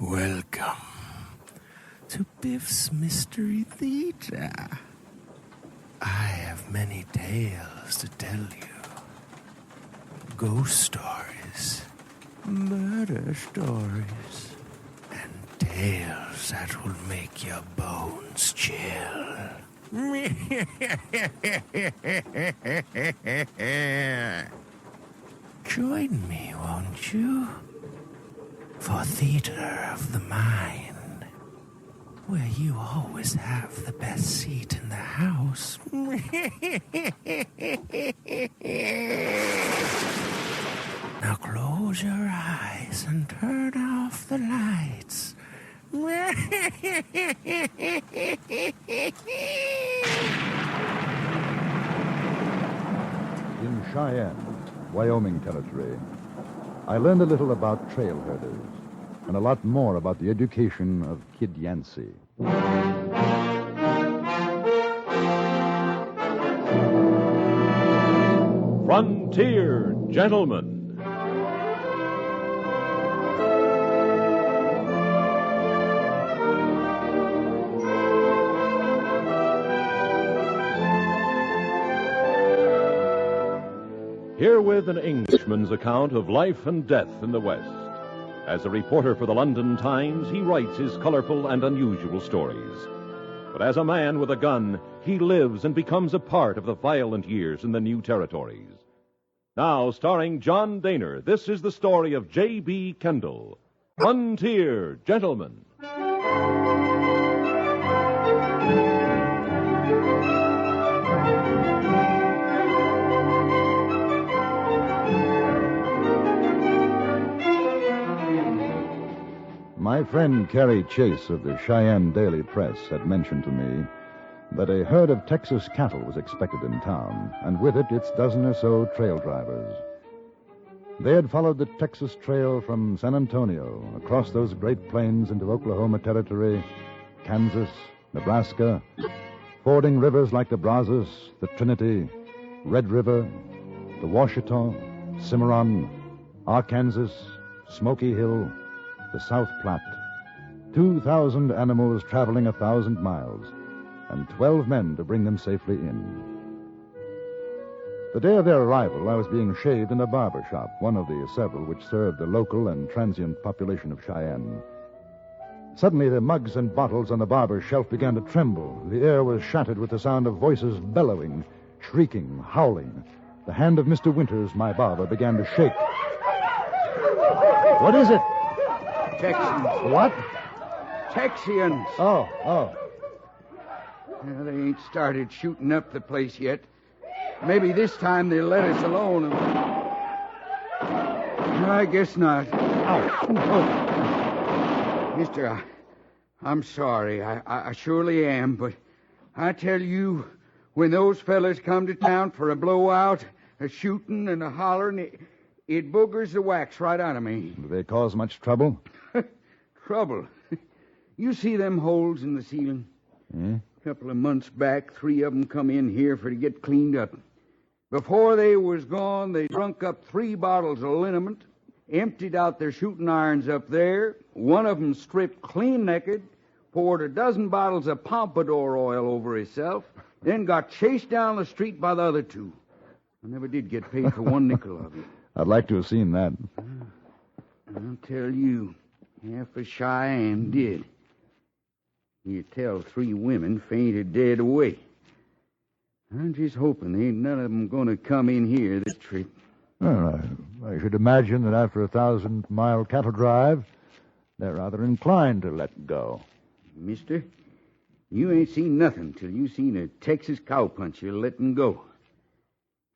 Welcome to Biff's Mystery Theater. I have many tales to tell you. Ghost stories, murder stories, and tales that will make your bones chill. Join me, won't you? For Theater of the Mind, where you always have the best seat in the house. Now close your eyes and turn off the lights. In Cheyenne, Wyoming Territory, I learned a little about trail herders and a lot more about the education of Kid Yancy. Frontier Gentlemen. Herewith an Englishman's account of life and death in the West. As a reporter for the London Times, he writes his colorful and unusual stories. But as a man with a gun, he lives and becomes a part of the violent years in the new territories. Now, starring John Daner, this is the story of J.B. Kendall, Frontier Gentlemen. My friend Carrie Chase of the Cheyenne Daily Press had mentioned to me that a herd of Texas cattle was expected in town, and with it its dozen or so trail drivers. They had followed the Texas Trail from San Antonio, across those great plains into Oklahoma Territory, Kansas, Nebraska, fording rivers like the Brazos, the Trinity, Red River, the Washita, Cimarron, Arkansas, Smoky Hill, the South Platte. 2,000 animals traveling 1,000 miles, and 12 men to bring them safely in. The day of their arrival, I was being shaved in a barber shop, one of the several which served the local and transient population of Cheyenne. Suddenly, the mugs and bottles on the barber's shelf began to tremble. The air was shattered with the sound of voices bellowing, shrieking, howling. The hand of Mr. Winters, my barber, began to shake. What is it? Texans. What? Texians. Oh. Well, they ain't started shooting up the place yet. Maybe this time they'll let us alone. I guess not. Ow. Mister, I'm sorry. I surely am, but I tell you, when those fellas come to town for a blowout, a shooting and a hollering, it boogers the wax right out of me. Do they cause much trouble? Trouble? You see them holes in the ceiling? Yeah? A couple of months back, 3 of them come in here for to get cleaned up. Before they was gone, they drunk up 3 bottles of liniment, emptied out their shooting irons up there. One of them stripped clean naked, poured a dozen bottles of pompadour oil over himself, then got chased down the street by the other 2. I never did get paid for 1 nickel of it. I'd like to have seen that. I'll tell you, half of Cheyenne did. You tell 3 women fainted dead away. I'm just hoping there ain't none of them going to come in here this trip. Well, I should imagine that after a 1,000-mile cattle drive, they're rather inclined to let go. Mister, you ain't seen nothing till you seen a Texas cowpuncher letting go.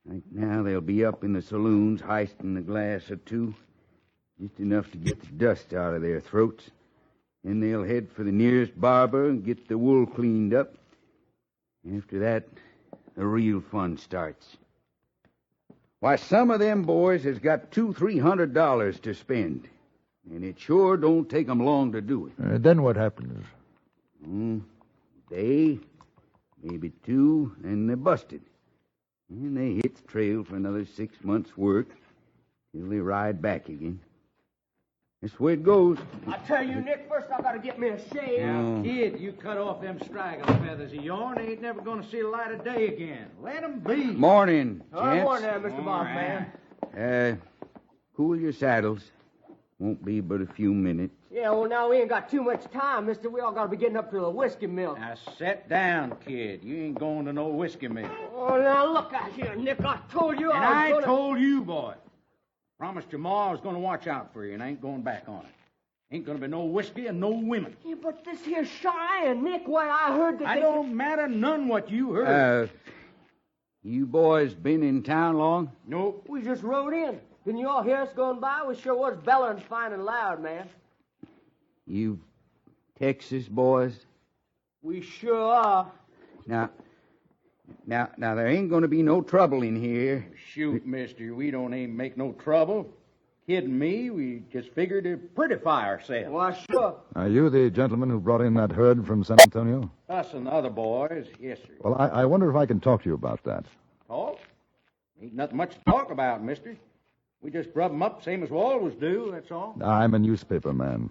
Right now they'll be up in the saloons heisting a glass or 2, just enough to get the dust out of their throats. Then they'll head for the nearest barber and get the wool cleaned up. After that, the real fun starts. Why, some of them boys has got $200-300 to spend, and it sure don't take 'em long to do it. Then what happens? Day, maybe 2, and they're busted. And they hit the trail for another 6 months' work till they ride back again. That's the way it goes. I tell you, Nick, first I gotta get me a shave. Now, kid, you cut off them straggling feathers of yourn, they ain't never gonna see the light of day again. Let 'em be. Morning, gents. Morning there, Mr. Boss Man. Cool your saddles. Won't be but a few minutes. Yeah, well, now we ain't got too much time, mister. We all gotta be getting up to the whiskey mill. Now, sit down, kid. You ain't going to no whiskey mill. Oh, now look out here, Nick. I told you And I was I gonna... told you, boy. Promised your ma I was gonna watch out for you, and I ain't going back on it. Ain't gonna be no whiskey and no women. Yeah, but this here Cheyenne, Nick, why, I heard that I they... don't matter none what you heard. You boys been in town long? Nope. We just rode in. Didn't you all hear us going by? We sure was bellowing fine and loud, man. You Texas boys? We sure are. Now, there ain't gonna be no trouble in here. Shoot, mister, we don't aim to make no trouble. Kid and me, we just figured to prettify ourselves. Why, sure. Are you the gentleman who brought in that herd from San Antonio? Us and the other boys, yes, sir. Well, I wonder if I can talk to you about that. Talk? Ain't nothing much to talk about, mister. We just rub 'em up same as we always do, that's all. I'm a newspaper man.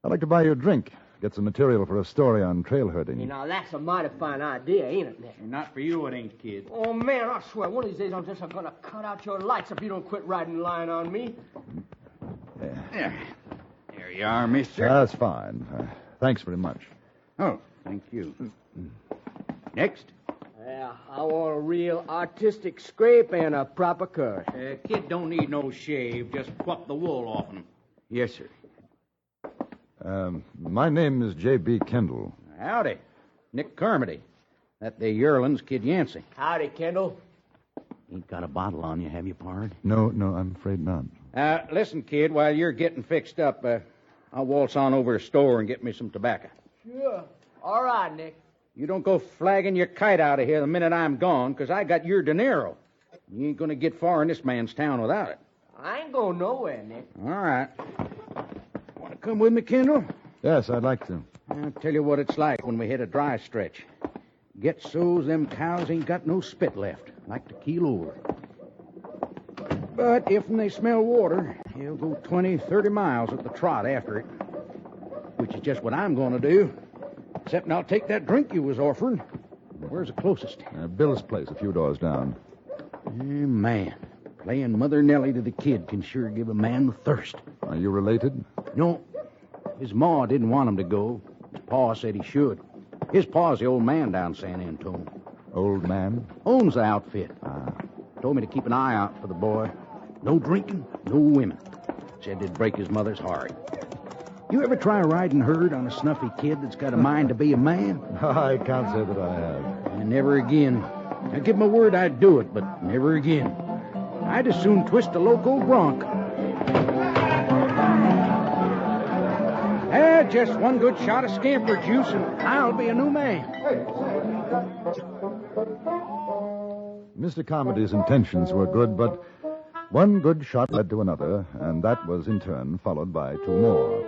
I'd like to buy you a drink. Get some material for a story on trail herding. You know, that's a mighty fine idea, ain't it, Nick? And not for you, it ain't, kid. Oh, man, I swear, one of these days I'm just going to cut out your lights if you don't quit riding the line on me. There you are, mister. That's fine. Thanks very much. Oh, thank you. Next. Yeah, I want a real artistic scrape and a proper cut. Kid don't need no shave, just pluck the wool off him. Yes, sir. My name is J.B. Kendall. Howdy. Nick Carmody. That the yearling's Kid Yancy. Howdy, Kendall. Ain't got a bottle on you, have you, pard? No, I'm afraid not. Listen, kid, while you're getting fixed up, I'll waltz on over to the store and get me some tobacco. Sure. All right, Nick. You don't go flagging your kite out of here the minute I'm gone, 'cause I got your dinero. You ain't gonna get far in this man's town without it. I ain't going nowhere, Nick. All right. Want to come with me, Kendall? Yes, I'd like to. I'll tell you what it's like when we hit a dry stretch. Get so's them cows ain't got no spit left, like to keel over. But if they smell water, they'll go 20, 30 miles at the trot after it, which is just what I'm going to do. Except I'll take that drink you was offering. Where's the closest? Bill's place, a few doors down. Man, playing Mother Nellie to the kid can sure give a man the thirst. Are you related? No, his ma didn't want him to go. His pa said he should. His pa's the old man down San Antone. Old man? Owns the outfit. Told me to keep an eye out for the boy. No drinking, no women. Said it'd break his mother's heart. You ever try riding herd on a snuffy kid that's got a mind to be a man? I can't say that I have. Never again. I give my word I'd do it, but never again. I'd as soon twist a loco bronc. Just one good shot of scamper juice, and I'll be a new man. Mr. Carmody's intentions were good, but one good shot led to another, and that was in turn followed by two more.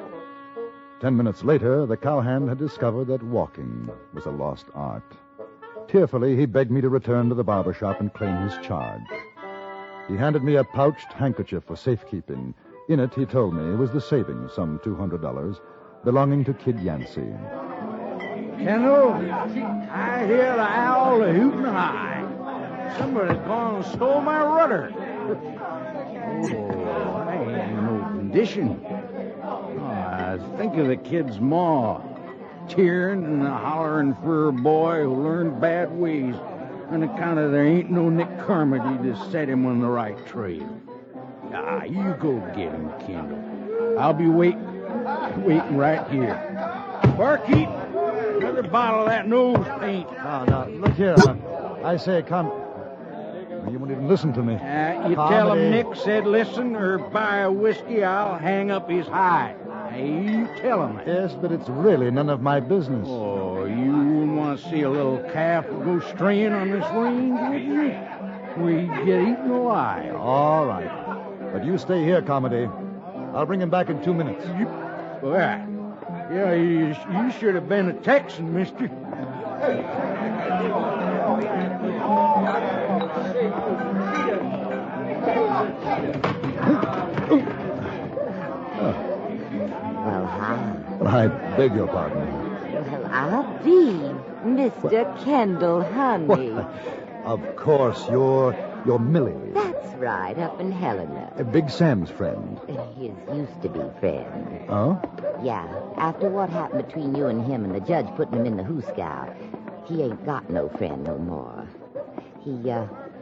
10 minutes later, the cowhand had discovered that walking was a lost art. Tearfully, he begged me to return to the barber shop and claim his charge. He handed me a pouched handkerchief for safekeeping. In it, he told me, was the savings, some $200, belonging to Kid Yancy. Kendall, I hear the owl hooting high. Somebody's gone and stole my rudder. I ain't in no condition. I think of the kid's ma, cheering and hollering for a boy who learned bad ways on account of there ain't no Nick Carmody to set him on the right trail. You go get him, Kendall. I'll be waiting right here. Barkeep, another bottle of that nose paint. Now, look here. I say, you won't even listen to me. You tell him Nick said listen, or buy a whiskey, I'll hang up his hide. You tell him that. Yes, but it's really none of my business. Oh, you wouldn't want to see a little calf go straying on this range, would you? We get eaten alive. All right. But you stay here, Carmody. I'll bring him back in 2 minutes. Well, yeah, you should have been a Texan, mister. Well, hi. I beg your pardon. Well, I'll be Mr. Kendall, honey. Of course, you're Millie. That's right, up in Helena. Big Sam's friend. His used-to-be friend. Oh? Yeah, after what happened between you and him and the judge putting him in the hoosegow, he ain't got no friend no more. He,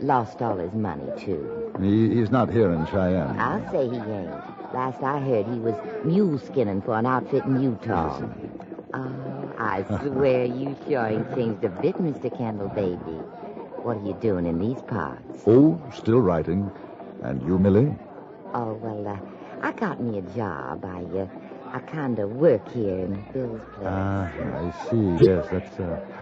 lost all his money, too. He's not here in Cheyenne. I'll say he ain't. Last I heard, he was mule skinning for an outfit in Utah. Oh, I swear you sure ain't changed a bit, Mr. Kendall, baby. What are you doing in these parts? Oh, still writing. And you, Millie? Oh, well, I got me a job. I kind of work here in Bill's place. Ah, I see. Yes, that's,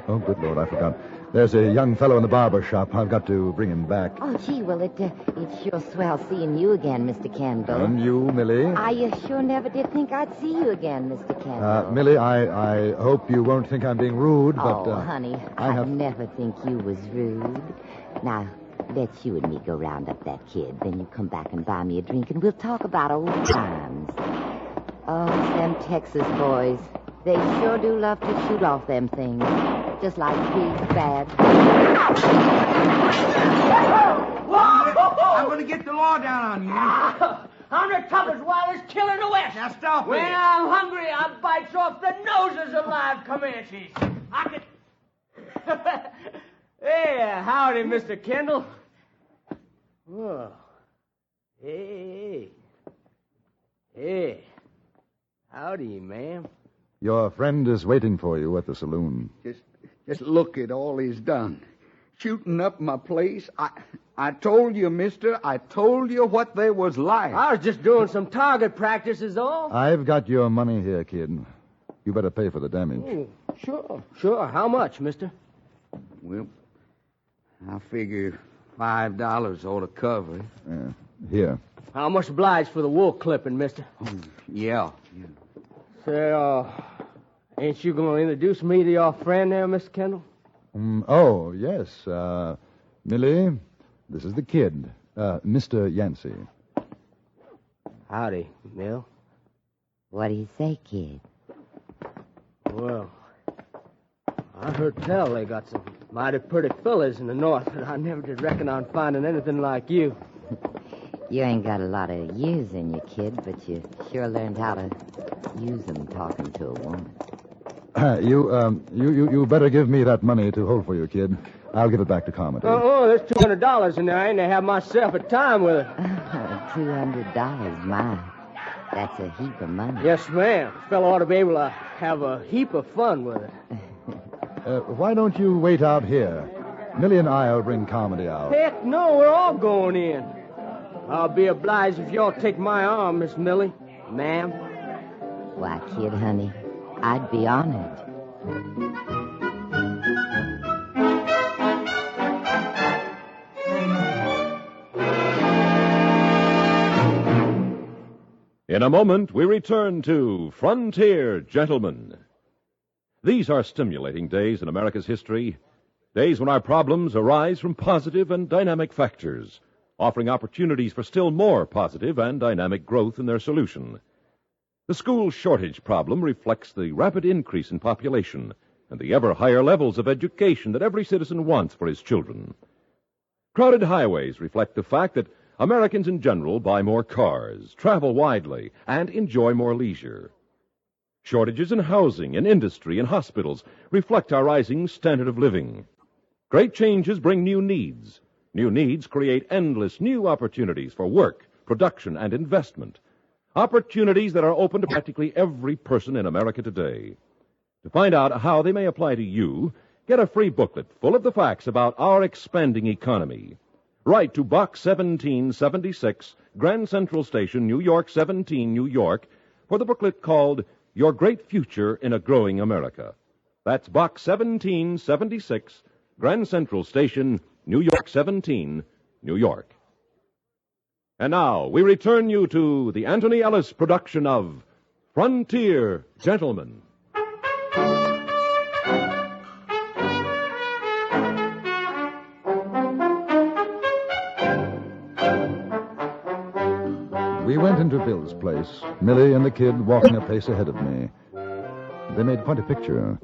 oh, good Lord, I forgot. There's a young fellow in the barber shop. I've got to bring him back. Oh, gee, well, it's sure swell seeing you again, Mr. Kendall. And you, Millie? I sure never did think I'd see you again, Mr. Kendall. Millie, I hope you won't think I'm being rude, but... Oh, honey, I'd never think you was rude. Now, let's you and me go round up that kid. Then you come back and buy me a drink, and we'll talk about old times. Oh, them Texas boys. They sure do love to shoot off them things. Just like big, bad... I'm going to get the law down on you. I'm the toughest, wildest killer in the West. Now stop When it. I'm hungry, I bites off the noses of live Comanches. I could... Hey, howdy, Mr. Kendall. Whoa. Hey. Howdy, ma'am. Your friend is waiting for you at the saloon. Just look at all he's done. Shooting up my place. I told you, mister. I told you what they was like. I was just doing some target practice is all. I've got your money here, kid. You better pay for the damage. Sure. How much, mister? Well, I figure $5 ought to cover it. Here. How much obliged for the wool clipping, mister? Yeah. Say, ain't you going to introduce me to your friend there, Mr. Kendall? Oh, yes. Millie, this is the kid, Mr. Yancy. Howdy, Mill. What do you say, kid? Well, I heard tell they got some mighty pretty fellas in the north, but I never did reckon on finding anything like you. You ain't got a lot of years in you, kid, but you sure learned how to use them talking to a woman. You better give me that money to hold for you, kid. I'll give it back to Carmody. Oh, there's $200 in there. I ain't to have myself a time with it. $200, my. That's a heap of money. Yes, ma'am. A fellow ought to be able to have a heap of fun with it. Why don't you wait out here? Millie and I'll bring Carmody out. Heck no, we're all going in. I'll be obliged if y'all take my arm, Miss Millie. Ma'am. Why, kid, honey, I'd be honored. In a moment, we return to Frontier Gentlemen. These are stimulating days in America's history, days when our problems arise from positive and dynamic factors, offering opportunities for still more positive and dynamic growth in their solution. The school shortage problem reflects the rapid increase in population and the ever higher levels of education that every citizen wants for his children. Crowded highways reflect the fact that Americans in general buy more cars, travel widely, and enjoy more leisure. Shortages in housing, in industry, and hospitals reflect our rising standard of living. Great changes bring new needs. New needs create endless new opportunities for work, production, and investment. Opportunities that are open to practically every person in America today. To find out how they may apply to you, get a free booklet full of the facts about our expanding economy. Write to Box 1776, Grand Central Station, New York 17, New York, for the booklet called Your Great Future in a Growing America. That's Box 1776, Grand Central Station, New York 17, New York. And now, we return you to the Anthony Ellis production of Frontier Gentlemen. went into Bill's place, Millie and the kid walking a pace ahead of me. They made quite a picture.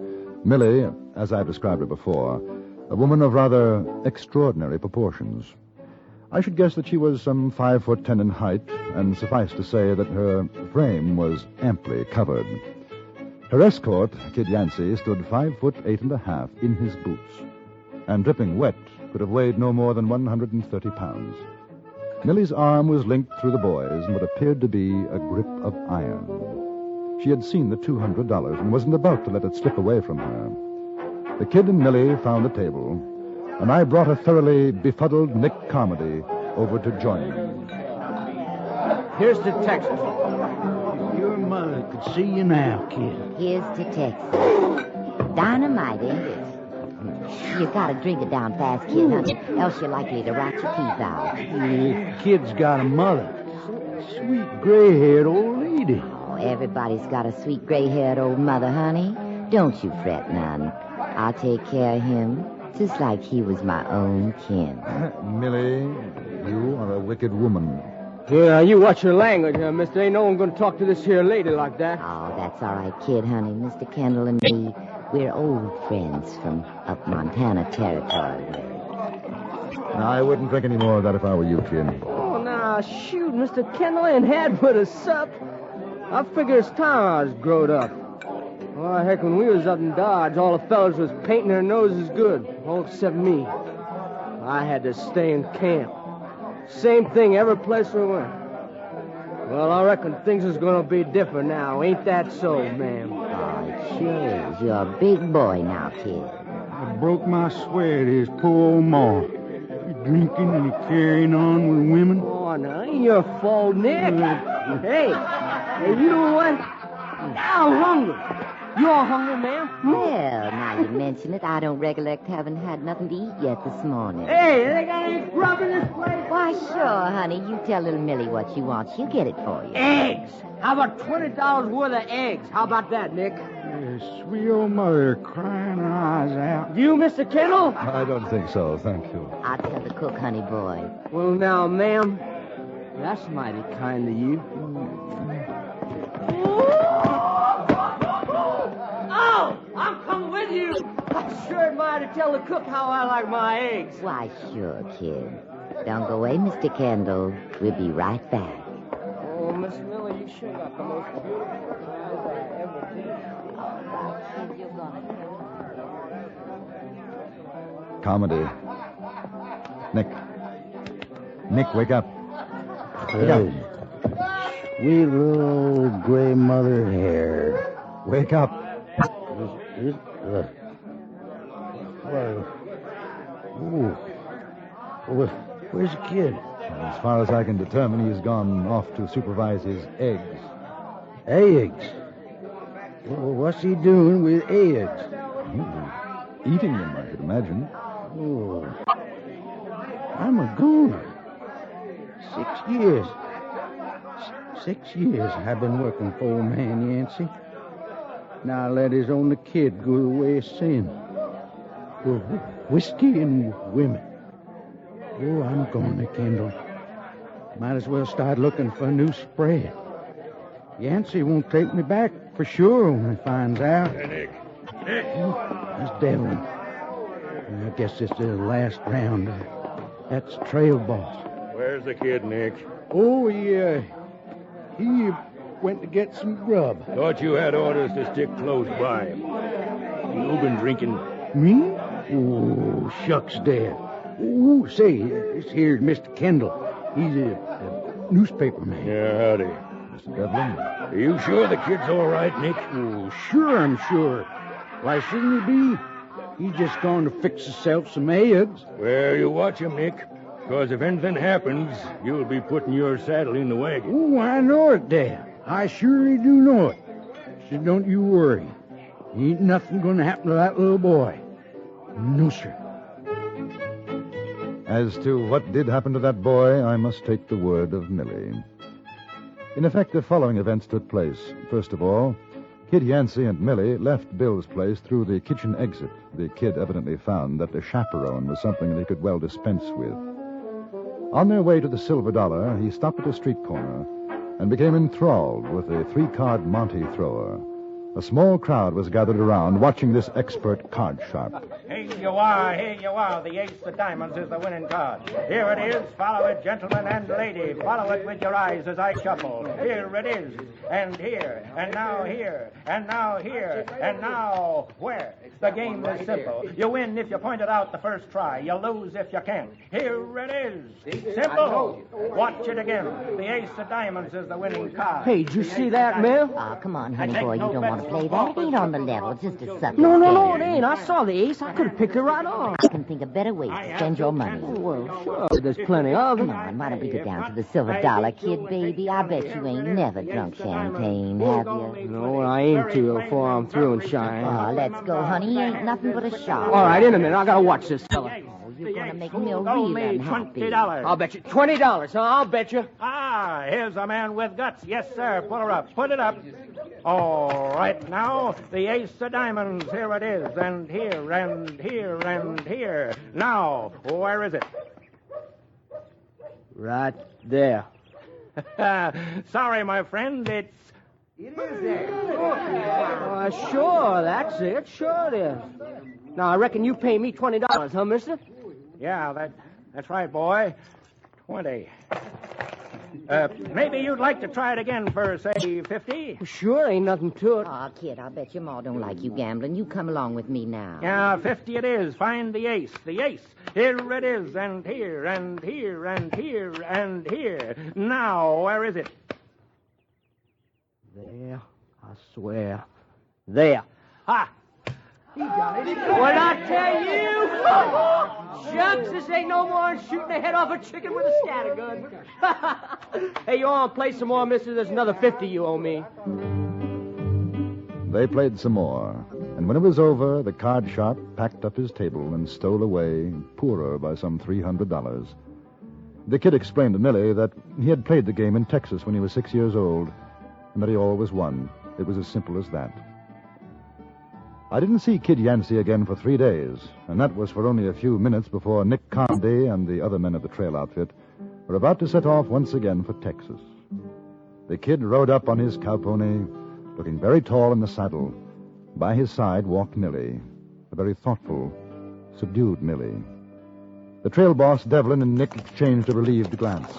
Millie, as I've described her before, a woman of rather extraordinary proportions. I should guess that she was some 5'10" in height, and suffice to say that her frame was amply covered. Her escort, Kid Yancy, stood 5'8.5" in his boots, and dripping wet could have weighed no more than 130 pounds. Millie's arm was linked through the boy's in what appeared to be a grip of iron. She had seen the $200 and wasn't about to let it slip away from her. The kid and Millie found a table, and I brought a thoroughly befuddled Nick Carmody over to join me. Here's to Texas. Your mother could see you now, kid. Here's to Texas. Dynamite, ain't it? You gotta drink it down fast, kid, honey, else you're likely to rot your teeth out. The kid's got a mother. Sweet gray-haired old lady. Oh, everybody's got a sweet gray-haired old mother, honey. Don't you fret none. I'll take care of him, just like he was my own kin. Millie, you are a wicked woman. Yeah, you watch your language, mister. Ain't no one gonna talk to this here lady like that. Oh, that's all right, kid, honey. Mr. Kendall and me, we're old friends from up Montana territory. I wouldn't drink any more of that if I were you, kid. Oh, now, shoot, Mr. Kendall ain't had but a sup. I figure it's time I was growed up. Oh, heck, when we was up in Dodge, all the fellas was painting their noses good, all except me. I had to stay in camp. Same thing every place we went. Well, I reckon things is gonna be different now. Ain't that so, ma'am? Oh, it sure is. You're a big boy now, kid. I broke my swear to his poor old ma. He drinking and he carrying on with women. Oh, now, ain't your fault, Nick. Hey, you know what? Now I'm hungry. You all hungry, ma'am? Well, now you mention it, I don't recollect having had nothing to eat yet this morning. Hey, they got any grub in this place? Why, sure, honey. You tell little Millie what she wants. She'll get it for you. Eggs. How about $20 worth of eggs? How about that, Nick? Sweet old mother crying her eyes out. You, Mr. Kendall? I don't think so, thank you. I'll tell the cook, honey boy. Well, now, ma'am, that's mighty kind of you. Oh, I'm coming with you. I sure admire to tell the cook how I like my eggs. Why, sure, kid. Don't go away, Mr. Kendall. We'll be right back. Oh, Miss Miller, you sure got the most beautiful eyes I ever did. All right, kid, you're gonna Comedy. Nick, wake up. Wake up. Sweet little old gray mother hair. Wake up. Where's the kid? As far as I can determine, he's gone off to supervise his eggs. Eggs? Well, what's he doing with eggs? Eating them, I could imagine. Oh, I'm a goner. 6 years. 6 years I've been working for old man Yancy. Now let his only kid go the way of sin. Whiskey and women. Oh, I'm going to Kendall. Might as well start looking for a new spread. Yancy won't take me back for sure when he finds out. Hey, Nick. That's Devlin. I guess this is the last round. That's trail boss. Where's the kid, Nick? Oh, yeah. He went to get some grub. Thought you had orders to stick close by him. You been drinking? Me? Oh, shucks, Dad. Oh, say, this here's Mr. Kendall. He's a newspaper man. Yeah, howdy. Mr. Devlin? Are you sure the kid's all right, Nick? Oh, sure, I'm sure. Why shouldn't he be? He's just going to fix himself some eggs. Well, you watch him, Nick. Because if anything happens, you'll be putting your saddle in the wagon. Oh, I know it, Dad. I sure do know it. So don't you worry. Ain't nothing going to happen to that little boy. No, sir. As to what did happen to that boy, I must take the word of Millie. In effect, the following events took place. First of all, Kid Yancy and Millie left Bill's place through the kitchen exit. The kid evidently found that the chaperone was something they could well dispense with. On their way to the Silver Dollar, he stopped at a street corner and became enthralled with the three-card Monte thrower. A small crowd was gathered around watching this expert card sharp. Here you are, here you are. The ace of diamonds is the winning card. Here it is. Follow it, gentlemen and lady. Follow it with your eyes as I shuffle. Here it is. And here. And now here. And now here. And now where? The game is simple. You win if you point it out the first try. You lose if you can't. Here it is. Simple. Watch it again. The ace of diamonds is the winning card. Hey, did you see that, Mill? Oh, come on, honey boy. You don't want to play that. It ain't on the level. It's just a sucker. No, it ain't. I saw the ace. I could have picked it right on. I can think of better ways to spend your money. Well, sure. There's plenty of Come them. on, why don't we get down to the Silver Dollar, kid, baby? I bet you ain't never drunk champagne, have you? No, I aim to before I'm through and shine. Oh, let's go, honey. He ain't nothing but a shark. All right, in a minute. I gotta watch this fella. Oh, you're gonna make Mill real unhappy. $20. I'll bet you $20, huh? I'll bet you. Ah, here's a man with guts. Yes, sir. Pull her up. Put it up. All right, now, the ace of diamonds. Here it is. And here, and here, and here. Now, where is it? Right there. Sorry, my friend. It is there. Sure, that's it. Sure it is. Now, I reckon you pay me $20, huh, mister? Yeah, that's right, boy. 20. Maybe you'd like to try it again for, say, 50? Sure, ain't nothing to it. Oh, kid, I'll bet your ma don't like you gambling. You come along with me now. Yeah, 50 it is. Find the ace. The ace. Here it is, and here, and here, and here, and here. Now, where is it? There, I swear. There. Ha! What I tell you? Shucks, this ain't no more than shooting the head off a chicken with a scattergun. Hey, you want to play some more, mister? There's another 50 you owe me. They played some more, and when it was over, the card sharp packed up his table and stole away, poorer by some $300. The kid explained to Millie that he had played the game in Texas when he was 6 years old, and that he always won. It was as simple as that. I didn't see Kid Yancy again for 3 days, and that was for only a few minutes before Nick Conde and the other men of the trail outfit were about to set off once again for Texas. The kid rode up on his cowpony, looking very tall in the saddle. By his side walked Millie, a very thoughtful, subdued Millie. The trail boss, Devlin, and Nick exchanged a relieved glance.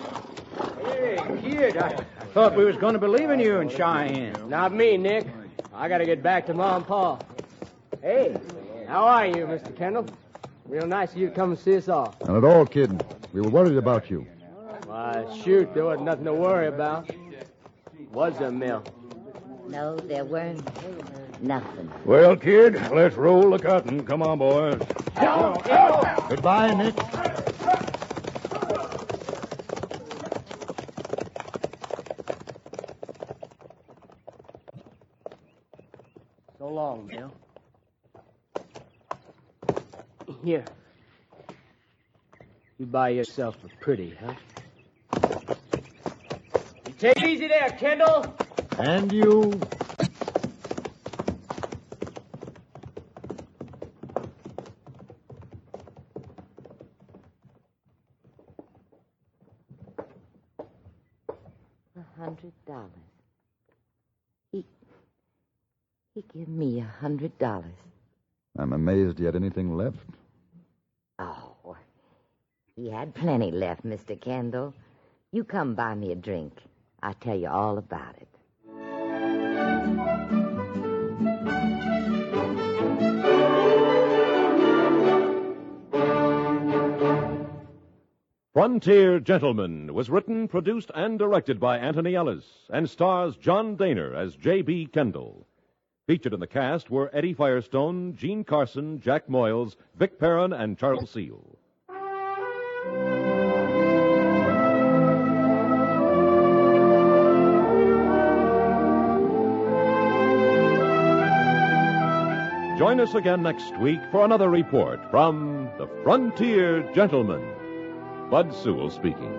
Hey, kid, I thought we was going to be leaving you in Cheyenne. Not me, Nick. I got to get back to Mom and Pa. Hey, how are you, Mr. Kendall? Real nice of you to come and see us off. Not at all, kid. We were worried about you. Why, shoot, there wasn't nothing to worry about. Was there, Mill? No, there weren't nothing. Well, kid, let's roll the cotton. Come on, boys. Goodbye, Nick. So long, Mill. Here. You buy yourself a pretty, huh? You take it easy there, Kendall. And you. $100. He gave me $100. I'm amazed he had anything left. Oh, he had plenty left, Mr. Kendall. You come buy me a drink. I'll tell you all about it. Frontier Gentleman was written, produced, and directed by Anthony Ellis and stars John Daner as J.B. Kendall. Featured in the cast were Eddie Firestone, Gene Carson, Jack Moyles, Vic Perrin, and Charles Seal. Join us again next week for another report from the Frontier Gentleman. Bud Sewell speaking.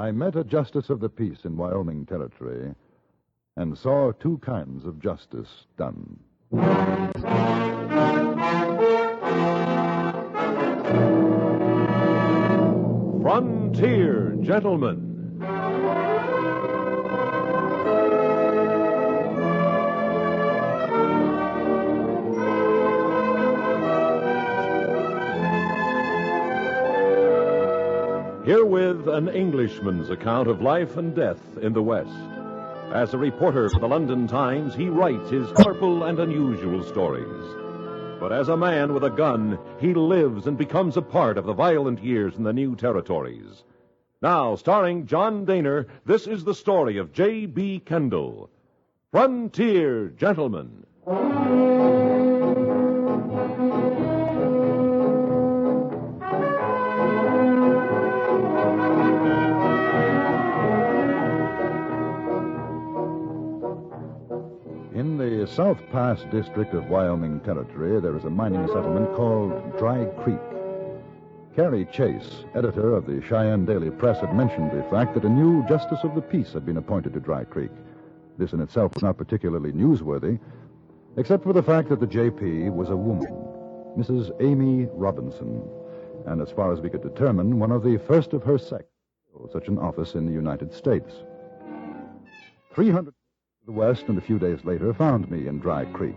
I met a justice of the peace in Wyoming Territory and saw two kinds of justice done. Frontier Gentlemen. Herewith an Englishman's account of life and death in the West. As a reporter for the London Times, he writes his colorful and unusual stories. But as a man with a gun, he lives and becomes a part of the violent years in the new territories. Now, starring John Daner, this is the story of J.B. Kendall. Frontier Gentlemen. In the South Pass district of Wyoming Territory, there is a mining settlement called Dry Creek. Carrie Chase, editor of the Cheyenne Daily Press, had mentioned the fact that a new justice of the peace had been appointed to Dry Creek. This in itself was not particularly newsworthy, except for the fact that the JP was a woman, Mrs. Amy Robinson, and as far as we could determine, one of the first of her sex to hold such an office in the United States. 300 to the west and a few days later found me in Dry Creek.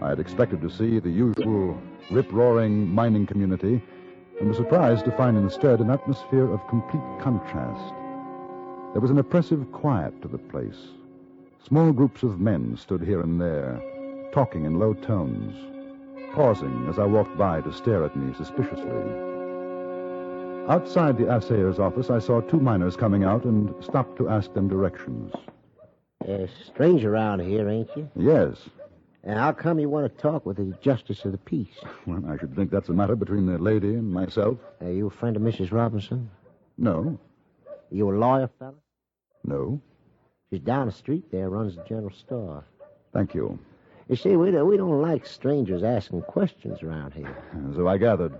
I had expected to see the usual rip-roaring mining community and was surprised to find instead an atmosphere of complete contrast. There was an oppressive quiet to the place. Small groups of men stood here and there, talking in low tones, pausing as I walked by to stare at me suspiciously. Outside the assayer's office, I saw two miners coming out and stopped to ask them directions. Stranger around here, ain't you? Yes. And how come you want to talk with the Justice of the Peace? Well, I should think that's a matter between the lady and myself. Are you a friend of Mrs. Robinson? No. You a lawyer, fella? No. She's down the street there, runs the general store. Thank you. You see, we don't like strangers asking questions around here. So I gathered.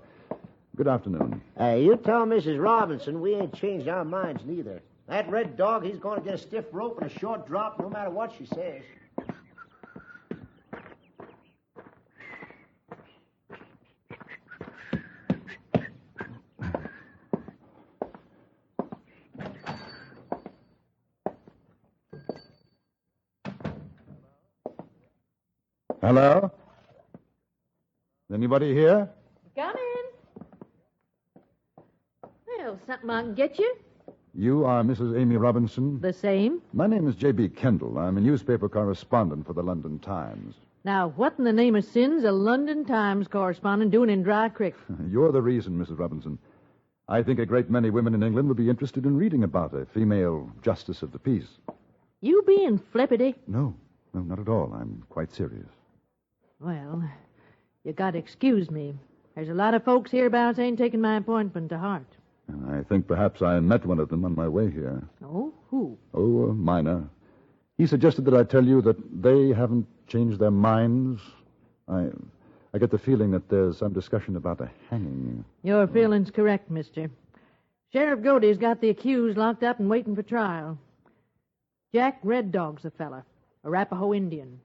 Good afternoon. Hey, you tell Mrs. Robinson we ain't changed our minds neither. That red dog, he's going to get a stiff rope and a short drop no matter what she says. Hello? Anybody here? Come in. Well, something I can get you? You are Mrs. Amy Robinson? The same. My name is J.B. Kendall. I'm a newspaper correspondent for the London Times. Now, what in the name of sin's a London Times correspondent doing in Dry Creek? You're the reason, Mrs. Robinson. I think a great many women in England would be interested in reading about a female justice of the peace. You being flippity? No, not at all. I'm quite serious. Well, you got to excuse me. There's a lot of folks hereabouts ain't taking my appointment to heart. I think perhaps I met one of them on my way here. Oh, who? Oh, a miner. He suggested that I tell you that they haven't changed their minds. I get the feeling that there's some discussion about a hanging. Your feeling's correct, mister. Sheriff Godey's got the accused locked up and waiting for trial. Jack Red Dog's the fella, a Arapaho Indian.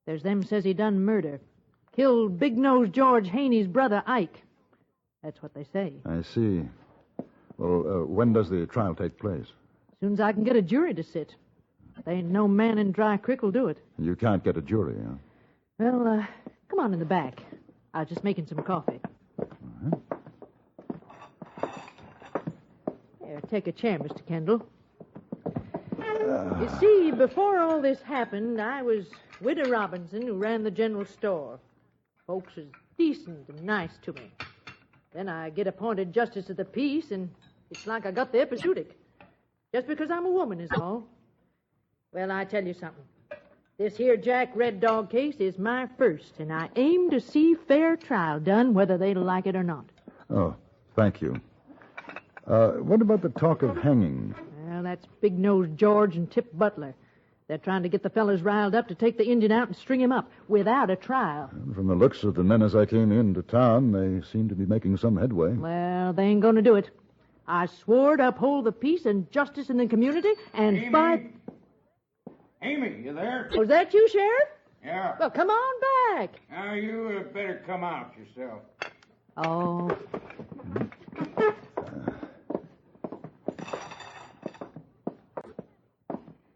There's them says he done murder. Killed Big-Nosed George Haney's brother, Ike. That's what they say. I see. Well, when does the trial take place? As soon as I can get a jury to sit. There ain't no man in Dry Creek will do it. You can't get a jury, huh? Well, come on in the back. I was just making some coffee. Here, take a chair, Mr. Kendall. You see, before all this happened, I was Widow Robinson, who ran the general store. Folks was decent and nice to me. Then I get appointed Justice of the Peace, and it's like I got the epizootic. Just because I'm a woman is all. Well, I tell you something. This here Jack Red Dog case is my first, and I aim to see fair trial done, whether they like it or not. Oh, thank you. What about the talk of hanging? Well, that's Big-Nosed George and Tip Butler. They're trying to get the fellas riled up to take the Indian out and string him up without a trial. From the looks of the men as I came into town, they seem to be making some headway. Well, they ain't going to do it. I swore to uphold the peace and justice in the community and fight. Amy, you there? Was that you, Sheriff? Yeah. Well, come on back. Now, you better come out yourself. Oh.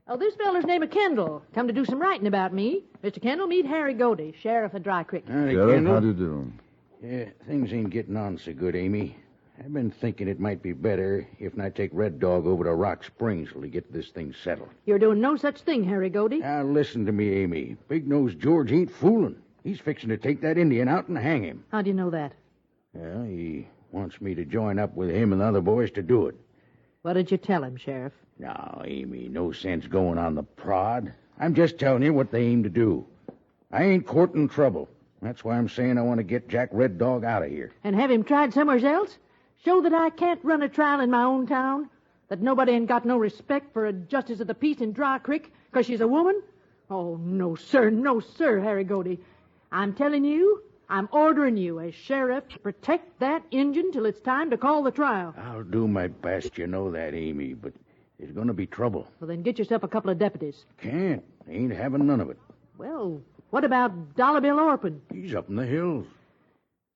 Oh, this feller's name is Kendall. Come to do some writing about me. Mr. Kendall, meet Harry Godey, Sheriff of Dry Creek. Sheriff, how do you do? Yeah, things ain't getting on so good, Amy. I've been thinking it might be better if I take Red Dog over to Rock Springs till we get this thing settled. You're doing no such thing, Harry Godey. Now, listen to me, Amy. Big-nosed George ain't fooling. He's fixing to take that Indian out and hang him. How do you know that? Well, he wants me to join up with him and the other boys to do it. What did you tell him, Sheriff? Now, Amy, no sense going on the prod. I'm just telling you what they aim to do. I ain't courting trouble. That's why I'm saying I want to get Jack Red Dog out of here. And have him tried somewhere else? Show that I can't run a trial in my own town? That nobody ain't got no respect for a justice of the peace in Dry Creek because she's a woman? Oh, no, sir, Harry Godey. I'm telling you, I'm ordering you as sheriff to protect that Injun till it's time to call the trial. I'll do my best, you know that, Amy, but there's going to be trouble. Well, then get yourself a couple of deputies. Can't. Ain't having none of it. Well, what about Dollar Bill Orpin? He's up in the hills.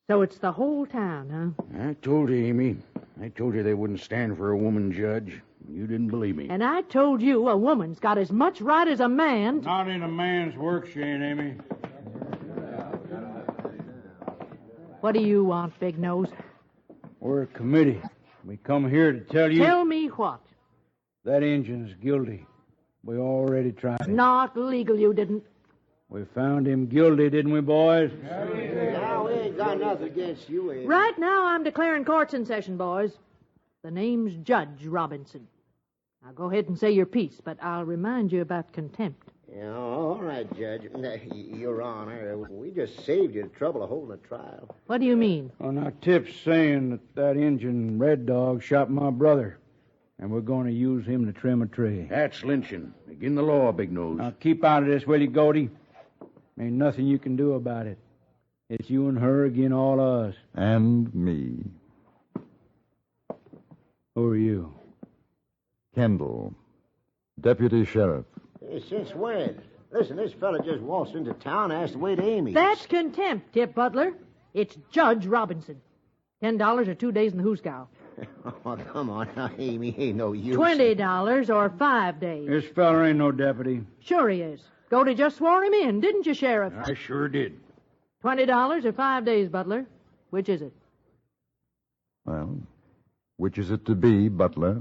So it's the whole town, huh? I told you, Amy. I told you they wouldn't stand for a woman judge. You didn't believe me. And I told you a woman's got as much right as a man. Not in a man's work, she ain't, Amy. What do you want, Big Nose? We're a committee. We come here to tell you... Tell me what? That Injun's guilty. We already tried it. Not legal, you didn't. We found him guilty, didn't we, boys? Now, we ain't got nothing against you, Amy. Right now, I'm declaring court's in session, boys. The name's Judge Robinson. Now, go ahead and say your piece, but I'll remind you about contempt. Yeah, all right, Judge. Your Honor, we just saved you the trouble of holding a trial. What do you mean? Well, now, Tip's saying that Injun Red Dog shot my brother, and we're going to use him to trim a tree. That's lynching. Again the law, Big Nose. Now, keep out of this, will you, Godey? Ain't nothing you can do about it. It's you and her again all of us. And me. Who are you? Kendall, Deputy Sheriff. Hey, since when? Listen, this fella just waltzed into town and asked the way to Amy. That's contempt, Tip Butler. It's Judge Robinson. $10 or 2 days in the hoosgow. Oh, come on now, Amy. Ain't no use. $20 or 5 days. This fella ain't no deputy. Sure he is. Godey just swore him in, didn't you, Sheriff? I sure did. $20 or 5 days, Butler. Which is it? Well, which is it to be, Butler?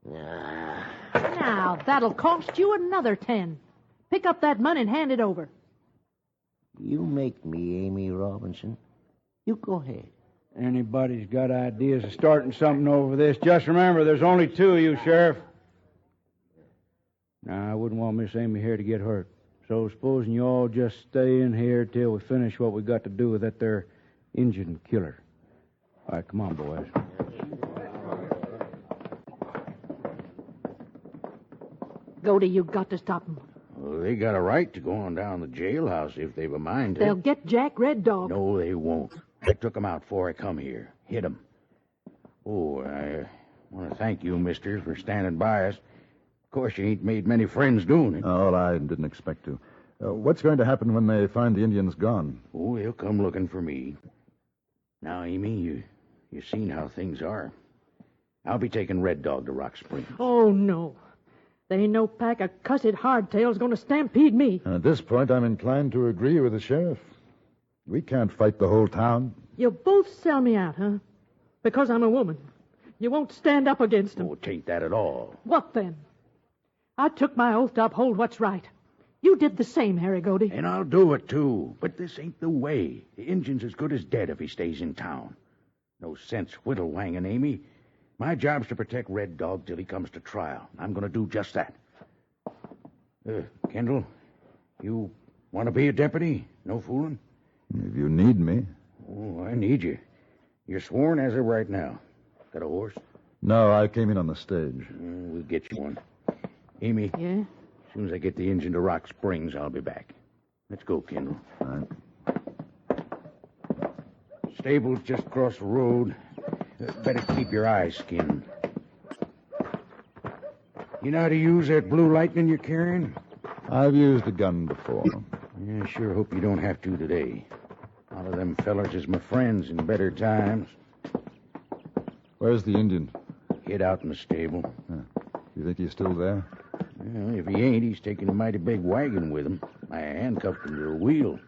Now, that'll cost you another 10. Pick up that money and hand it over. You make me, Amy Robinson. You go ahead. Anybody's got ideas of starting something over this. Just remember, there's only 2 of you, Sheriff. Now, I wouldn't want Miss Amy here to get hurt. So supposing you all just stay in here till we finish what we got to do with that there Injun killer. All right, come on, boys. Godey, you got to stop them. Well, they got a right to go on down the jailhouse if they've a mind to. They'll get Jack Red Dog. No, they won't. I took 'em out before I come here. Hit 'em. Oh, I want to thank you, mister, for standing by us. Of course, you ain't made many friends doing it. Oh, I didn't expect to. What's going to happen when they find the Indians gone? Oh, they'll come looking for me. Now, Amy, you seen how things are. I'll be taking Red Dog to Rock Springs. Oh, no. There ain't no pack of cussed hardtails going to stampede me. At this point, I'm inclined to agree with the sheriff. We can't fight the whole town. You both sell me out, huh? Because I'm a woman. You won't stand up against them. Oh, tain't that at all. What then? I took my oath to uphold what's right. You did the same, Harry Godey. And I'll do it, too. But this ain't the way. The Injun's as good as dead if he stays in town. No sense whittle-wanging, Amy. My job's to protect Red Dog till he comes to trial. I'm going to do just that. Kendall, you want to be a deputy? No fooling? If you need me. Oh, I need you. You're sworn as of right now. Got a horse? No, I came in on the stage. We'll get you one. Amy? Yeah? As soon as I get the engine to Rock Springs, I'll be back. Let's go, Kendall. All right. Stable's just across the road. Better keep your eyes skinned. You know how to use that blue lightning you're carrying? I've used a gun before. Yeah, sure hope you don't have to today. A lot of them fellers is my friends in better times. Where's the Indian? Hid out in the stable. You think he's still there? Well, if he ain't, he's taking a mighty big wagon with him. I handcuffed him to a wheel.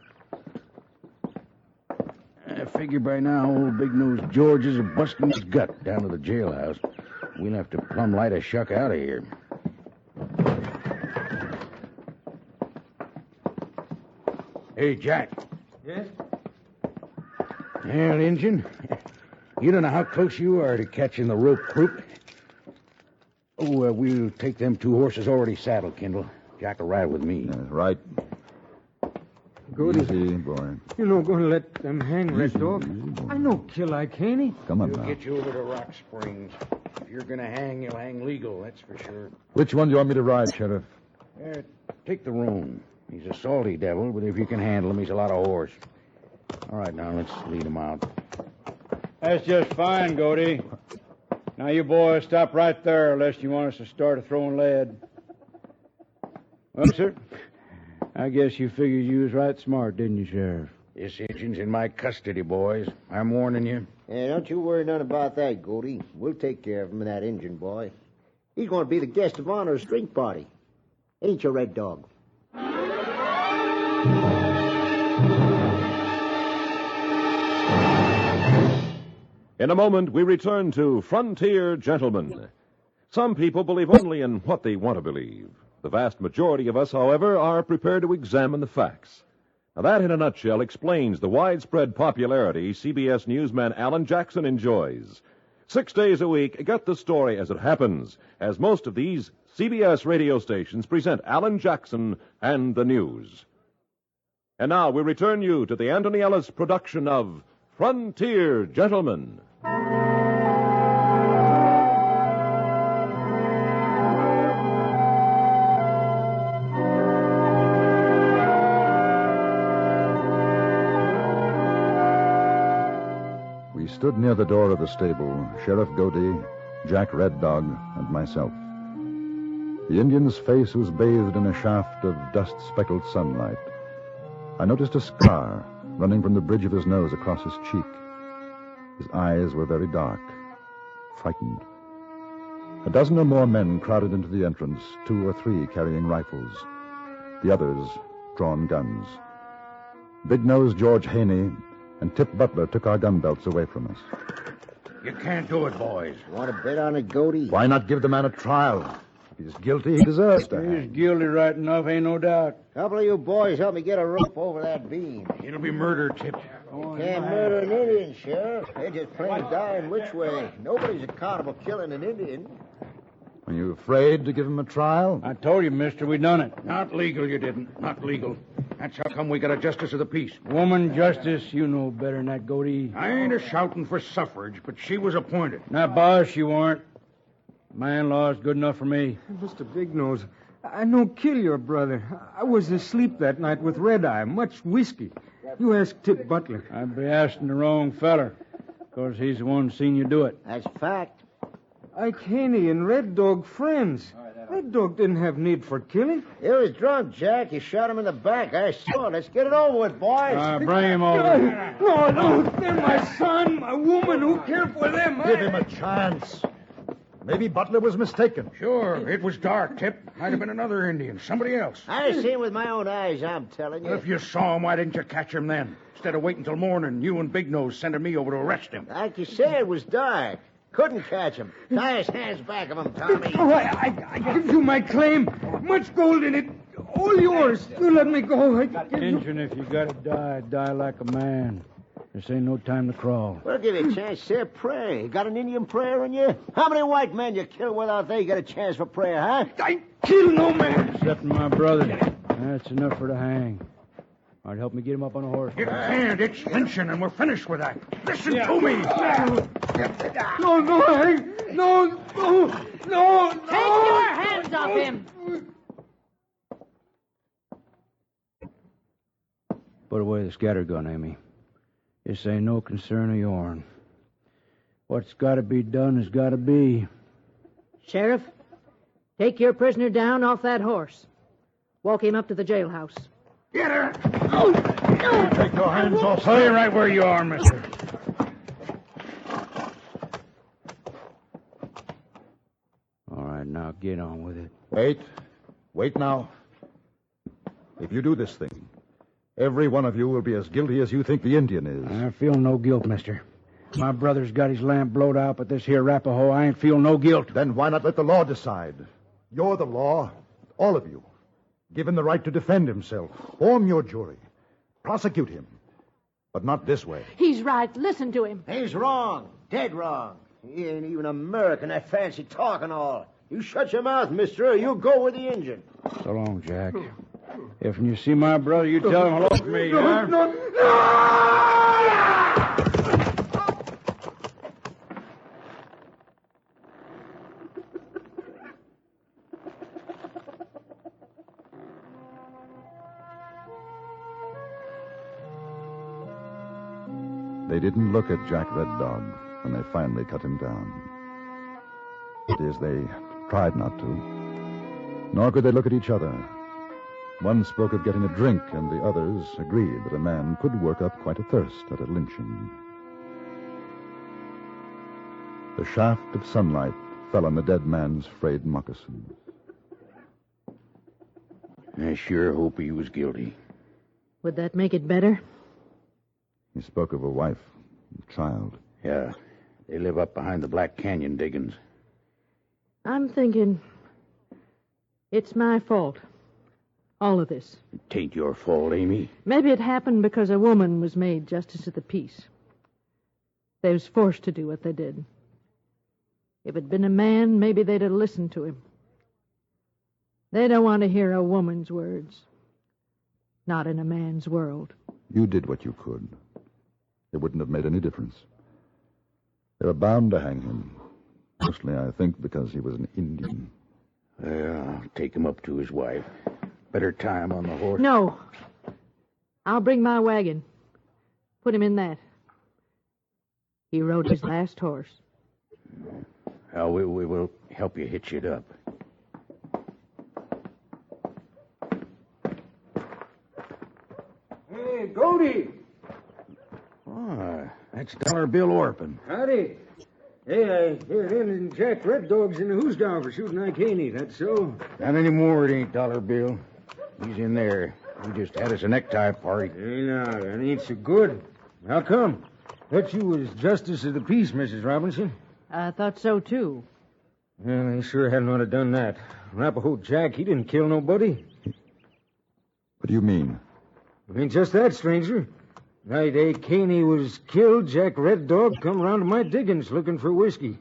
I figure by now old Big-Nosed George is busting his gut down to the jailhouse. We'll have to plumb light a shuck out of here. Hey, Jack. Yes? Well, Injun, you don't know how close you are to catching the rope crook. Oh, we'll take them 2 horses already saddled, Kendall. Jack will ride with me. Right. Good. Easy, boy. You not going to let them hang, Red Dog? I no kill like Haney. Come on We'll now. get you over to Rock Springs. If you're going to hang, you'll hang legal, that's for sure. Which one do you want me to ride, Sheriff? Take the roan. He's a salty devil, but if you can handle him, he's a lot of horse. All right, now let's lead him out. That's just fine, Goaty. Now, you boys stop right there, unless you want us to start throwing lead. Well, sir, I guess you figured you was right smart, didn't you, Sheriff? This Injun's in my custody, boys. I'm warning you. Yeah, don't you worry none about that, Goldie. We'll take care of him and that Injun boy. He's going to be the guest of honor of the drink party. Ain't you, Red Dog? In a moment, we return to Frontier Gentlemen. Some people believe only in what they want to believe. The vast majority of us, however, are prepared to examine the facts. Now, that, in a nutshell, explains the widespread popularity CBS newsman Alan Jackson enjoys. 6 days a week, get the story as it happens, as most of these CBS radio stations present Alan Jackson and the news. And now we return you to the Anthony Ellis production of Frontier Gentlemen. We stood near the door of the stable, Sheriff Godey, Jack Red Dog, and myself. The Indian's face was bathed in a shaft of dust-speckled sunlight. I noticed a scar running from the bridge of his nose across his cheek. His eyes were very dark, frightened. A dozen or more men crowded into the entrance, 2 or 3 carrying rifles. The others, drawn guns. Big-Nosed George Haney and Tip Butler took our gun belts away from us. You can't do it, boys. Want to bet on it, Goldie? Why not give the man a trial? If he's guilty, he deserves to He's hang. guilty right enough, ain't no doubt. Couple of you boys help me get a rope over that beam. It'll be murder, Tip. Can't murder an Indian, Sheriff. They're just plain dying which way. Nobody's accountable killing an Indian. Are you afraid to give him a trial? I told you, mister, we done it. Not legal, you didn't. Not legal. That's how come we got a justice of the peace. Woman justice, you know better than that, Goaty. I ain't a-shouting for suffrage, but she was appointed. Now, boss, you weren't. Man-law's good enough for me. Mr. Big Nose, I no kill your brother. I was asleep that night with Red Eye, much whiskey. You ask Tip Butler. I'd be asking the wrong feller, because he's the one seen you do it. That's fact. Ike Haney and Red Dog friends. Red Dog didn't have need for killing. He was drunk, Jack. You shot him in the back. I saw it. Let's get it over with, boys. Bring him over. No, they're my son, my woman. Who care for them? Give him a chance. Maybe Butler was mistaken. Sure, it was dark, Tip. Might have been another Indian, somebody else. I seen him with my own eyes, I'm telling you. Well, if you saw him, why didn't you catch him then? Instead of waiting till morning, you and Big Nose sending me over to arrest him. Like you said, it was dark. Couldn't catch him. Tie his hands back of him, Tommy. Oh, I give you my claim. Much gold in it. All yours. You let me go. I give you... Injun, if you gotta die, die like a man. This ain't no time to crawl. We'll give you a chance to say a prayer. You got an Indian prayer in you? How many white men you kill without they get a chance for prayer, huh? I kill no man. Except my brother. That's enough for the hang. All right, help me get him up on a horse. You can't. It's lynching, and we're finished with that. Listen to me. No, Hank. No. Take your hands off him. Put away the scatter gun, Amy. This ain't no concern of yourn. What's got to be done has got to be. Sheriff, take your prisoner down off that horse. Walk him up to the jailhouse. Get her! Oh, no! Take your hands off. Stay right where you are, mister. All right, now get on with it. Wait. Wait now. If you do this thing, every one of you will be as guilty as you think the Indian is. I feel no guilt, mister. My brother's got his lamp blowed out, but this here Arapaho, I ain't feel no guilt. Then why not let the law decide? You're the law, all of you. Give him the right to defend himself. Form your jury. Prosecute him. But not this way. He's right. Listen to him. He's wrong. Dead wrong. He ain't even American, that fancy talk and all. You shut your mouth, mister, or you'll go with the Injun. So long, Jack. If you see my brother, you tell him hello to me. huh? They didn't look at Jack Red Dog when they finally cut him down. That is, they tried not to. Nor could they look at each other. One spoke of getting a drink, and the others agreed that a man could work up quite a thirst at a lynching. The shaft of sunlight fell on the dead man's frayed moccasins. I sure hope he was guilty. Would that make it better? He spoke of a wife and child. Yeah, they live up behind the Black Canyon diggings. I'm thinking it's my fault. All of this. It ain't your fault, Amy. Maybe it happened because a woman was made justice of the peace. They was forced to do what they did. If it'd been a man, maybe they'd have listened to him. They don't want to hear a woman's words. Not in a man's world. You did what you could. It wouldn't have made any difference. They were bound to hang him. Mostly, I think, because he was an Indian. Well, I'll take him up to his wife. Better tie him on the horse. No. I'll bring my wagon. Put him in that. He rode his last horse. Well, we will help you hitch it up. Hey, Goldie! Oh, that's Dollar Bill Orpin. Howdy. Hey, I heard Indian Jack Red Dog's in the who's down for shooting Ike Haney, that's so? Not anymore, it ain't Dollar Bill. He's in there. He just had us a necktie party. Hey, now, that ain't so good. How come? Thought you was Justice of the Peace, Mrs. Robinson. I thought so, too. Well, they sure hadn't ought to done that. Arapaho Jack, he didn't kill nobody. What do you mean? It ain't just that, stranger. Night Ike Haney was killed, Jack Red Dog come around to my diggings looking for whiskey.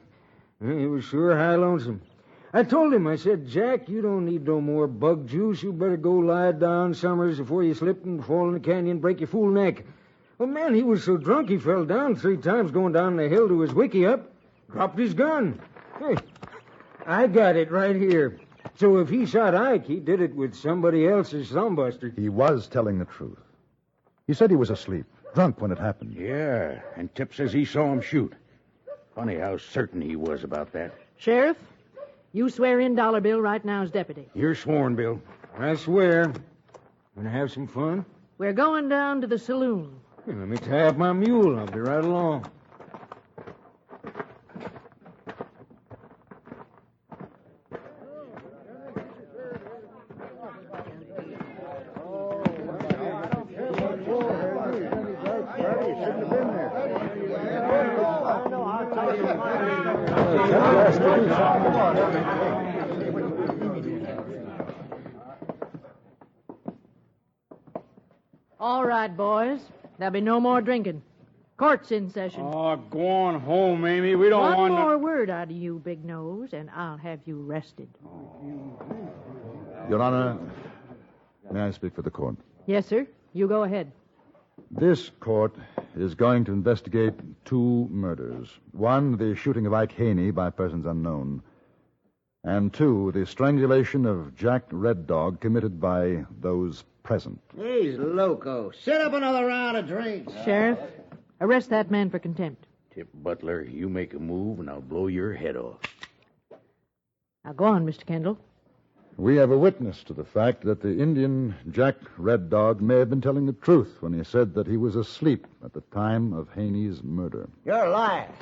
He was sure high lonesome. I told him, I said, Jack, you don't need no more bug juice. You better go lie down, Summers, before you slip and fall in the canyon and break your fool neck. Well, man, he was so drunk he fell down 3 times going down the hill to his wiki up. Dropped his gun. Hey, I got it right here. So if he shot Ike, he did it with somebody else's thumbbuster. He was telling the truth. He said he was asleep, drunk when it happened. Yeah, and Tip says he saw him shoot. Funny how certain he was about that. Sheriff, you swear in Dollar Bill right now as deputy. You're sworn, Bill. I swear. Gonna have some fun? We're going down to the saloon. Let me tie up my mule. I'll be right along. All right, boys. There'll be no more drinking. Court's in session. Oh, go on home, Amy. We don't One want more word out of you, Big Nose, and I'll have you arrested. Your Honor, may I speak for the court? Yes, sir. You go ahead. This court is going to investigate 2 murders. 1, the shooting of Ike Haney by persons unknown. And 2, the strangulation of Jack Red Dog committed by those present. He's loco. Set up another round of drinks. Sheriff, arrest that man for contempt. Tip Butler, you make a move and I'll blow your head off. Now go on, Mr. Kendall. We have a witness to the fact that the Indian, Jack Red Dog, may have been telling the truth when he said that he was asleep at the time of Haney's murder. You're lying.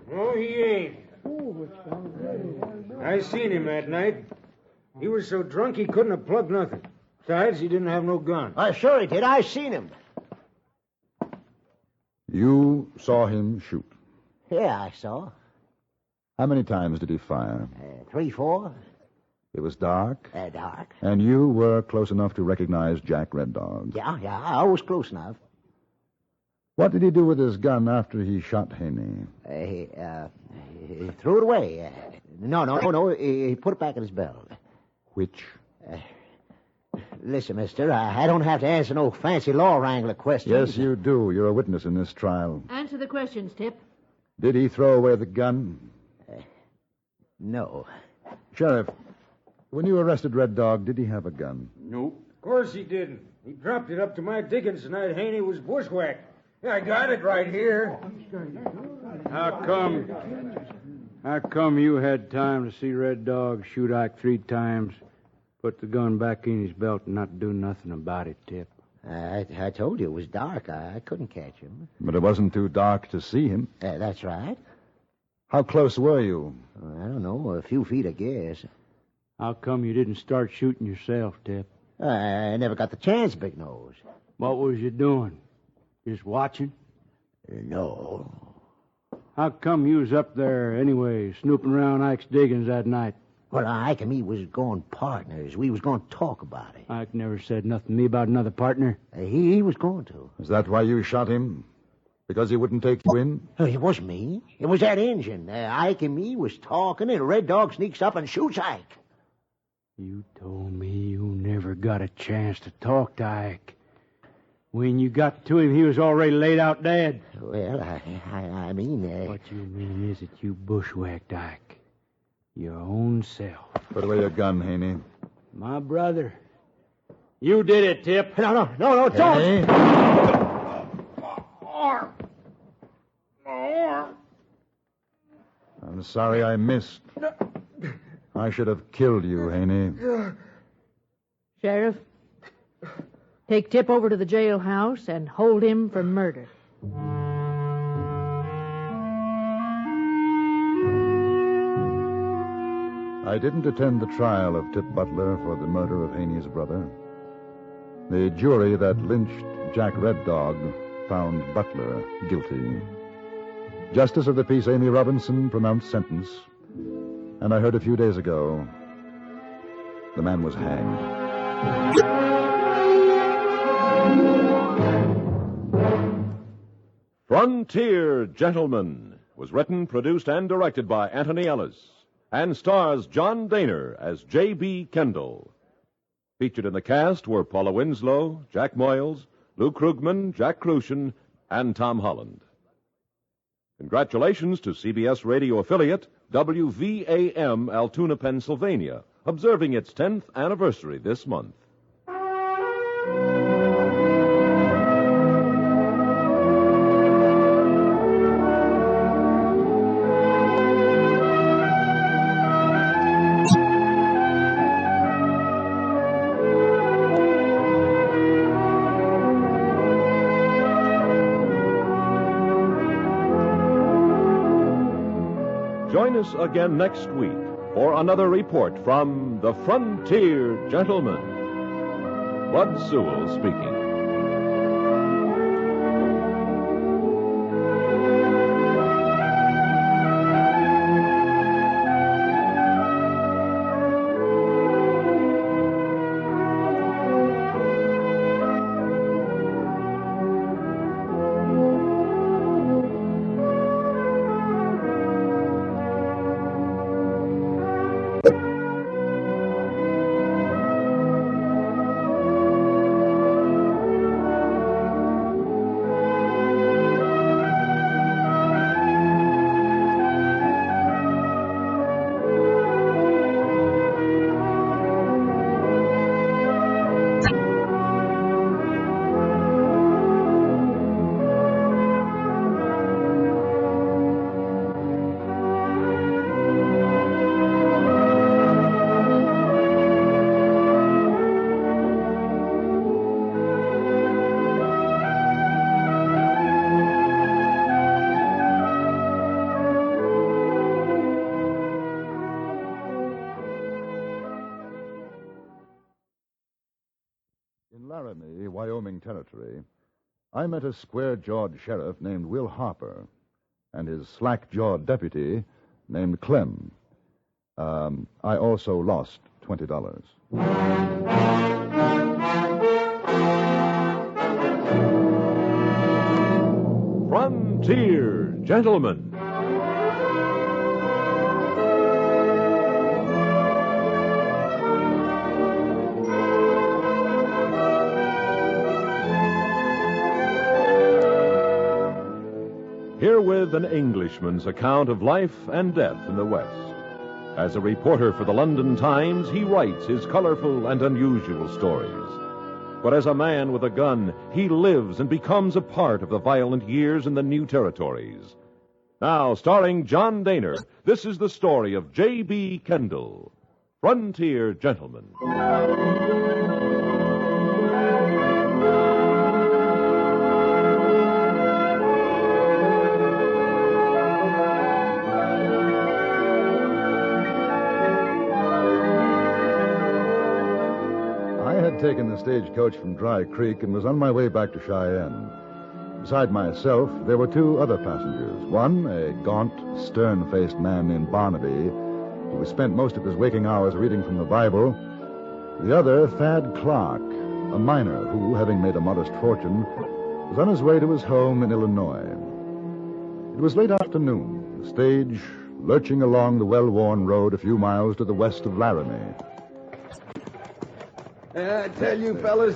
No, he ain't. I seen him that night. He was so drunk he couldn't have plugged nothing. Besides, he didn't have no gun. I sure he did. I seen him. You saw him shoot. Yeah, I saw. How many times did he fire? 3, 4. It was dark, Dark. and you were close enough to recognize Jack Red Dog. Yeah, I was close enough. What did he do with his gun after he shot Haney? He threw it away. No. He put it back in his belt. Which? Listen, mister, I don't have to answer no fancy law wrangler questions. Yes, you do. You're a witness in this trial. Answer the questions, Tip. Did he throw away the gun? No. Sheriff, when you arrested Red Dog, did he have a gun? Nope. Of course he didn't. He dropped it up to my diggings the night Haney was bushwhacked. Yeah, I got it right here. How come you had time to see Red Dog shoot Ike 3 times, put the gun back in his belt, and not do nothing about it, Tip? I told you it was dark. I couldn't catch him. But it wasn't too dark to see him. That's right. How close were you? I don't know, a few feet, I guess. How come you didn't start shooting yourself, Tip? I never got the chance, Big Nose. What was you doing? Just watching? No. How come you was up there anyway, snooping around Ike's diggings that night? Well, Ike and me was going partners. We was going to talk about it. Ike never said nothing to me about another partner. He was going to. Is that why you shot him? Because he wouldn't take you in? It wasn't me. It was that Injun. Ike and me was talking, and Red Dog sneaks up and shoots Ike. You told me you never got a chance to talk to Ike. When you got to him, he was already laid out dead. Well, I mean... What you mean is that you bushwhacked Ike. Your own self. Put away your gun, Haney. My brother. You did it, Tip. No, don't! Haney? I'm sorry I missed. I should have killed you, Haney. Sheriff, take Tip over to the jailhouse and hold him for murder. I didn't attend the trial of Tip Butler for the murder of Haney's brother. The jury that lynched Jack Red Dog found Butler guilty. Justice of the Peace Amy Robinson pronounced sentence, and I heard a few days ago the man was hanged. Frontier Gentleman was written, produced, and directed by Anthony Ellis, and stars John Daner as J.B. Kendall. Featured in the cast were Paula Winslow, Jack Moyles, Lou Krugman, Jack Crucian, and Tom Holland. Congratulations to CBS radio affiliate WVAM Altoona, Pennsylvania, observing its 10th anniversary this month. Join us again next week for another report from the Frontier Gentleman. Bud Sewell speaking. Wyoming Territory, I met a square-jawed sheriff named Will Harper and his slack-jawed deputy named Clem. I also lost $20. Frontier Gentlemen. Herewith an Englishman's account of life and death in the West. As a reporter for the London Times, he writes his colorful and unusual stories. But as a man with a gun, he lives and becomes a part of the violent years in the new territories. Now, starring John Daner, this is the story of J.B. Kendall, Frontier Gentleman. I had taken the stagecoach from Dry Creek and was on my way back to Cheyenne. Beside myself, there were two other passengers. One, a gaunt, stern-faced man named Barnaby, who spent most of his waking hours reading from the Bible. The other, Thad Clark, a miner who, having made a modest fortune, was on his way to his home in Illinois. It was late afternoon, the stage lurching along the well-worn road a few miles to the west of Laramie. I tell you, fellas,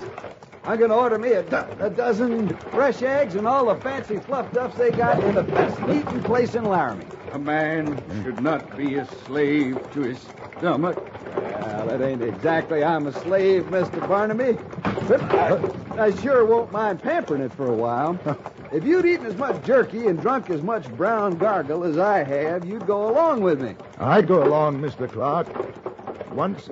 I'm going to order me a dozen fresh eggs and all the fancy fluff duffs they got in the best eating place in Laramie. A man should not be a slave to his stomach. Well, it ain't exactly I'm a slave, Mr. Barnaby, but I sure won't mind pampering it for a while. If you'd eaten as much jerky and drunk as much brown gargle as I have, you'd go along with me. I'd go along, Mr. Clark. Once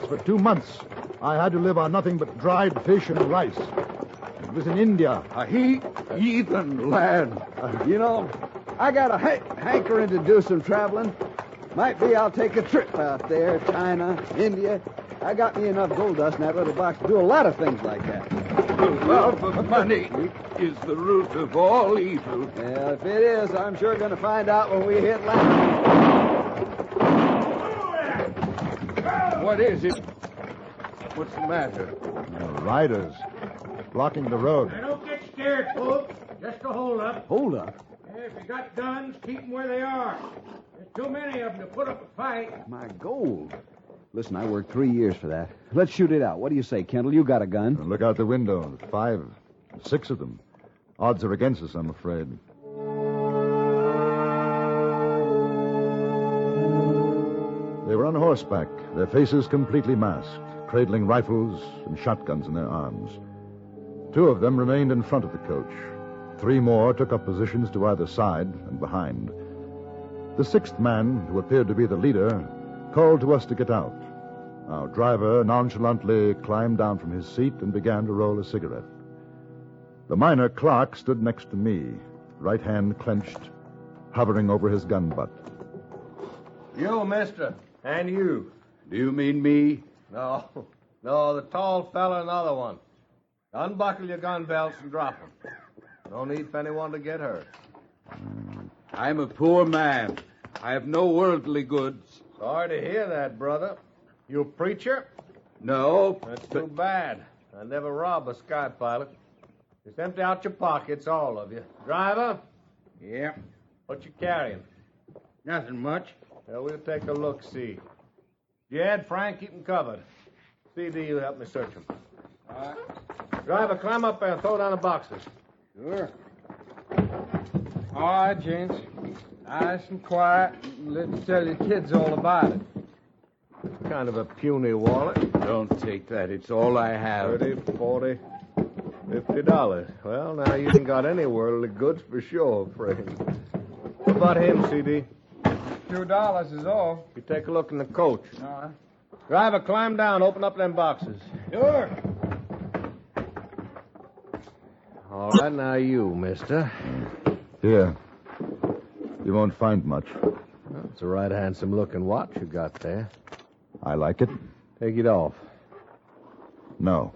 for 2 months, I had to live on nothing but dried fish and rice. It was in India. A heathen lad. I got a hankering to do some traveling. Might be I'll take a trip out there, China, India. I got me enough gold dust in that little box to do a lot of things like that. The love of money is the root of all evil. Well, if it is, I'm sure going to find out when we hit land. What is it? What's the matter? Riders blocking the road. Now, don't get scared, folks. Just a hold up. Hold up? Yeah, if you got guns, keep them where they are. There's too many of them to put up a fight. My gold. Listen, I worked 3 years for that. Let's shoot it out. What do you say, Kendall? You got a gun. Look out the window. 5, 6 of them. Odds are against us, I'm afraid. They were on horseback, their faces completely masked, cradling rifles and shotguns in their arms. 2 of them remained in front of the coach. 3 more took up positions to either side and behind. The 6th man, who appeared to be the leader, called to us to get out. Our driver nonchalantly climbed down from his seat and began to roll a cigarette. The miner Clark stood next to me, right hand clenched, hovering over his gun butt. You, mister, and you. Do you mean me? No, the tall fella and the other one. Unbuckle your gun belts and drop them. No need for anyone to get hurt. I'm a poor man. I have no worldly goods. Sorry to hear that, brother. You a preacher? No. That's too bad. I never rob a sky pilot. Just empty out your pockets, all of you. Driver? Yeah. What you carrying? Nothing much. Well, we'll take a look-see. Jed, Frank, keep them covered. CD, you help me search them. All right. Driver, climb up there and throw down the boxes. Sure. All right, gents. Nice and quiet. Let's tell your kids all about it. Kind of a puny wallet. Don't take that. It's all I have. 30, 40, $50. Well, now you ain't got any worldly goods for sure, friend. What about him, CD? $2 is all. You take a look in the coach. All right. Driver, climb down. Open up them boxes. Sure. All right, now you, mister. Here. You won't find much. Well, it's a right handsome-looking watch you got there. I like it. Take it off. No.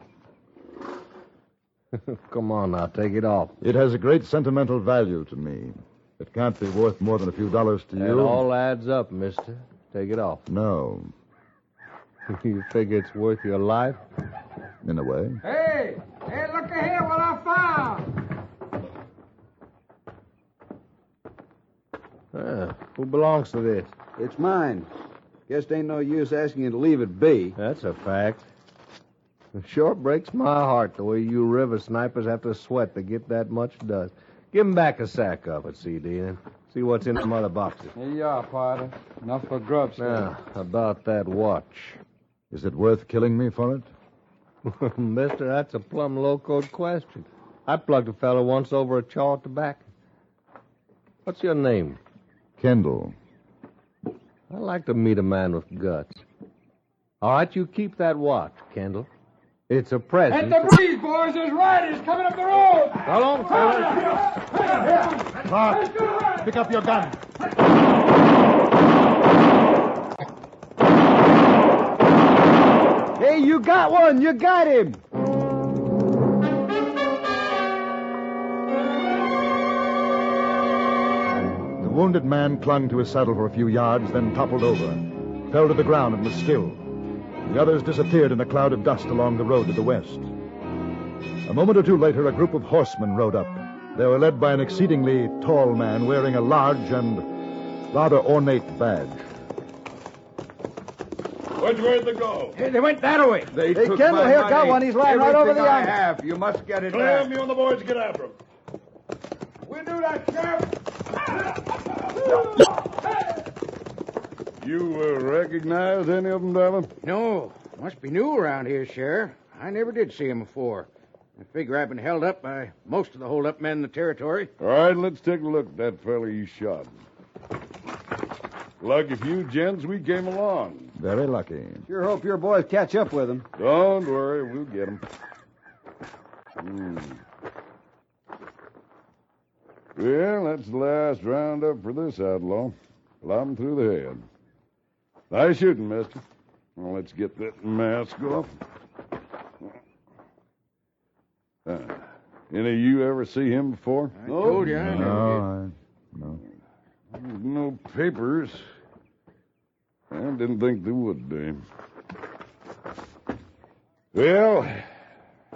Come on now, take it off. It has a great sentimental value to me. It can't be worth more than a few dollars to It you. all adds up, mister. Take it off. No, You figure it's worth your life? in a way. Hey, look here what I found. Who belongs to this? It's mine. Guess there ain't no use asking you to leave it be. That's a fact. It sure breaks my heart the way you river snipers have to sweat to get that much dust. Give him back a sack of it, CD, and see what's in them other boxes. Here you are, partner. Enough for grub stuff. Now, about that watch. Is it worth killing me for it? Mister, that's a plumb low-code question. I plugged a fellow once over a chaw of tobacco. What's your name? Kendall. I like to meet a man with guts. All right, you keep that watch, Kendall. It's a present. At the breeze, boys, there's riders coming up the road. So long, fellas. Clark, pick up your gun. Hey, you got one. You got him. The wounded man clung to his saddle for a few yards, then toppled over, fell to the ground and was still. The others disappeared in a cloud of dust along the road to the west. A moment or two later, a group of horsemen rode up. They were led by an exceedingly tall man wearing a large and rather ornate badge. Which way did they go? Hey, they went that way. Hey, Kendall here got one. He's lying right over the I iron. have. You must get it back. You and the boys get after him. We do that, Sheriff. You recognize any of them, Driver? No. Must be new around here, Sheriff. I never did see him before. I figure I've been held up by most of the hold-up men in the territory. All right, let's take a look at that fella you shot. Lucky for you gents we came along. Very lucky. Sure hope your boys catch up with him. Don't worry, we'll get him. Well, that's the last roundup for this outlaw. Lob him through the head. Nice shooting, mister. Well, let's get that mask off. Any of you ever see him before? I told you I never No. No papers. I didn't think there would be. Well,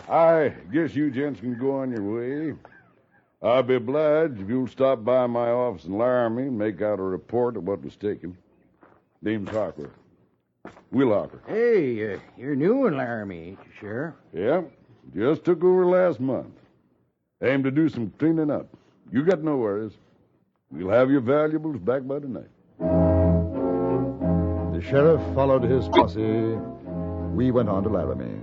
I guess you gents can go on your way. I'll be obliged if you'll stop by my office in Laramie and make out a report of what was taken. Name's Harper. Will Harper. Hey, you're new in Laramie, ain't you, Sheriff? Yeah, just took over last month. Aim to do some cleaning up. You got no worries. We'll have your valuables back by tonight. The sheriff followed his posse. We went on to Laramie.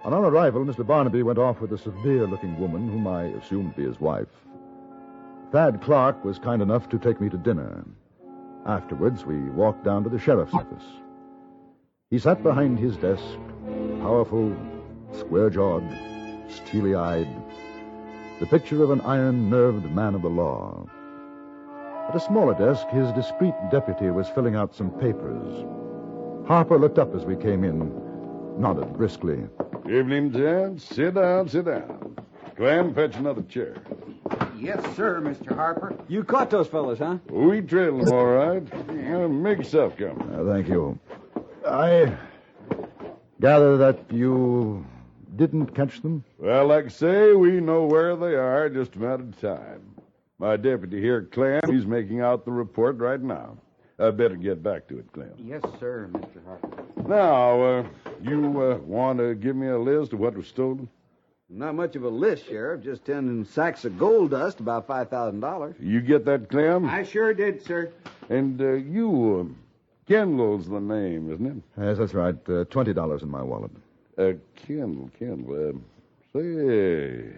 On our arrival, Mr. Barnaby went off with a severe-looking woman whom I assumed to be his wife. Thad Clark was kind enough to take me to dinner. Afterwards, we walked down to the sheriff's office. He sat behind his desk, powerful, square-jawed, steely-eyed, the picture of an iron-nerved man of the law. At a smaller desk, his discreet deputy was filling out some papers. Harper looked up as we came in, nodded briskly. Evening, gents. Sit down. Clem, fetch another chair. Yes, sir, Mr. Harper. You caught those fellas, huh? We trailed them all right. Make yourself come. Thank you. I gather that you didn't catch them? Well, like I say, we know where they are, just a matter of time. My deputy here, Clem, he's making out the report right now. I better get back to it, Clem. Yes, sir, Mr. Harper. Now, you want to give me a list of what was stolen? Not much of a list, Sheriff. Just 10 sacks of gold dust, about $5,000. You get that, Clem? I sure did, sir. And you, Kendall's the name, isn't it? Yes, that's right. $20 in my wallet. Kendall. Say,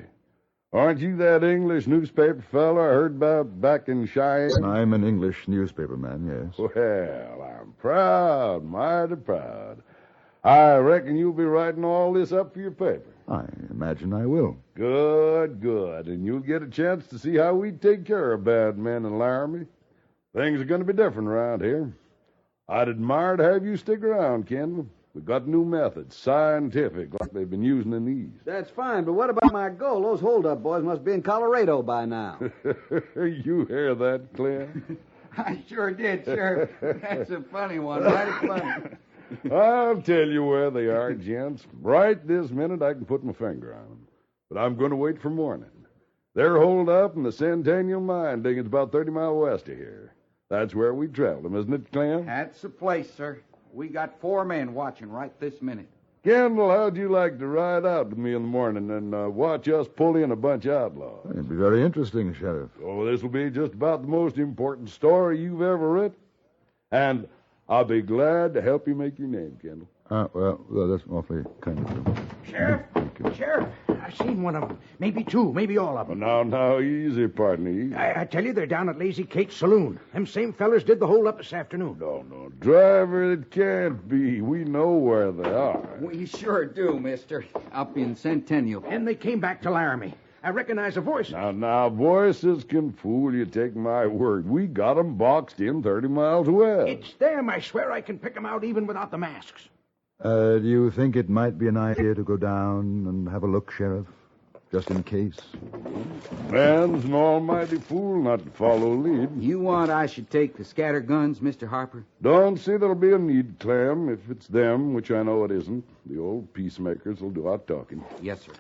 aren't you that English newspaper fellow I heard about back in Cheyenne? I'm an English newspaper man, yes. Well, I'm proud, mighty proud. I reckon you'll be writing all this up for your paper. I imagine I will. Good. And you'll get a chance to see how we take care of bad men in Laramie. Things are going to be different around here. I'd admire to have you stick around, Kendall. We got new methods, scientific, like they've been using in the East. That's fine, but what about my goal? Those hold-up boys must be in Colorado by now. You hear that, Clem? I sure did, Sheriff. That's a funny one, mighty funny. I'll tell you where they are, gents. Right this minute, I can put my finger on them. But I'm going to wait for morning. They're holed up in the Centennial Mine diggings about 30 miles west of here. That's where we trailed them, isn't it, Clem? That's the place, sir. We got 4 men watching right this minute. Kendall, how'd you like to ride out with me in the morning and watch us pull in a bunch of outlaws? It'd be very interesting, Sheriff. Oh, this'll be just about the most important story you've ever written. And I'll be glad to help you make your name, Kendall. Well, that's awfully kind of you. Sheriff, Sheriff, I seen one of them. Maybe 2, maybe all of them. Now, easy, partner. Easy. I tell you, they're down at Lazy Kate's saloon. Them same fellers did the hold-up this afternoon. No. Driver, it can't be. We know where they are. We sure do, mister. Up in Centennial. And they came back to Laramie. I recognize the voices. Now, voices can fool you, take my word. We got 'em boxed in 30 miles west. It's them. I swear I can pick 'em out even without the masks. Do you think it might be an idea to go down and have a look, Sheriff? Just in case. Man's an almighty fool not to follow lead. You want I should take the scatter guns, Mr. Harper? Don't see there'll be a need, Clem. If it's them, which I know it isn't, the old peacemakers will do our talking. Yes, sir.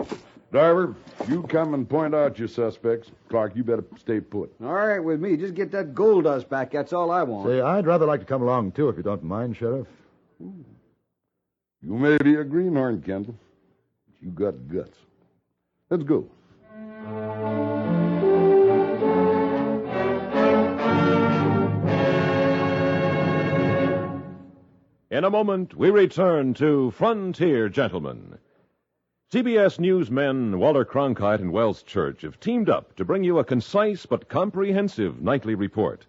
Driver, you come and point out your suspects. Clark, you better stay put. All right with me. Just get that gold dust back. That's all I want. Say, I'd rather like to come along, too, if you don't mind, Sheriff. You may be a greenhorn, Kendall, but you got guts. Let's go. In a moment, we return to Frontier Gentlemen. CBS newsmen Walter Cronkite and Wells Church have teamed up to bring you a concise but comprehensive nightly report.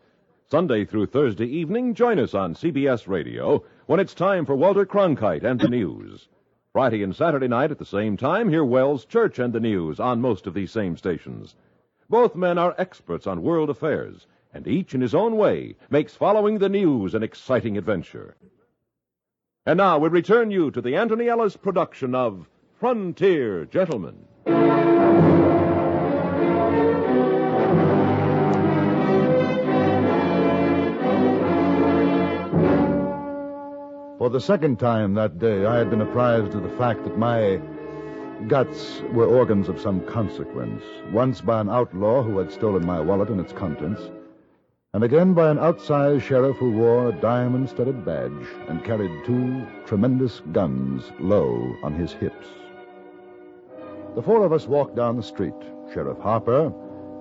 Sunday through Thursday evening, join us on CBS Radio when it's time for Walter Cronkite and the news. Friday and Saturday night at the same time, hear Wells Church and the news on most of these same stations. Both men are experts on world affairs, and each in his own way makes following the news an exciting adventure. And now we return you to the Anthony Ellis production of Frontier Gentlemen. For the second time that day, I had been apprised of the fact that my guts were organs of some consequence. Once by an outlaw who had stolen my wallet and its contents, and again by an outsized sheriff who wore a diamond-studded badge and carried 2 tremendous guns low on his hips. The 4 of us walked down the street. Sheriff Harper,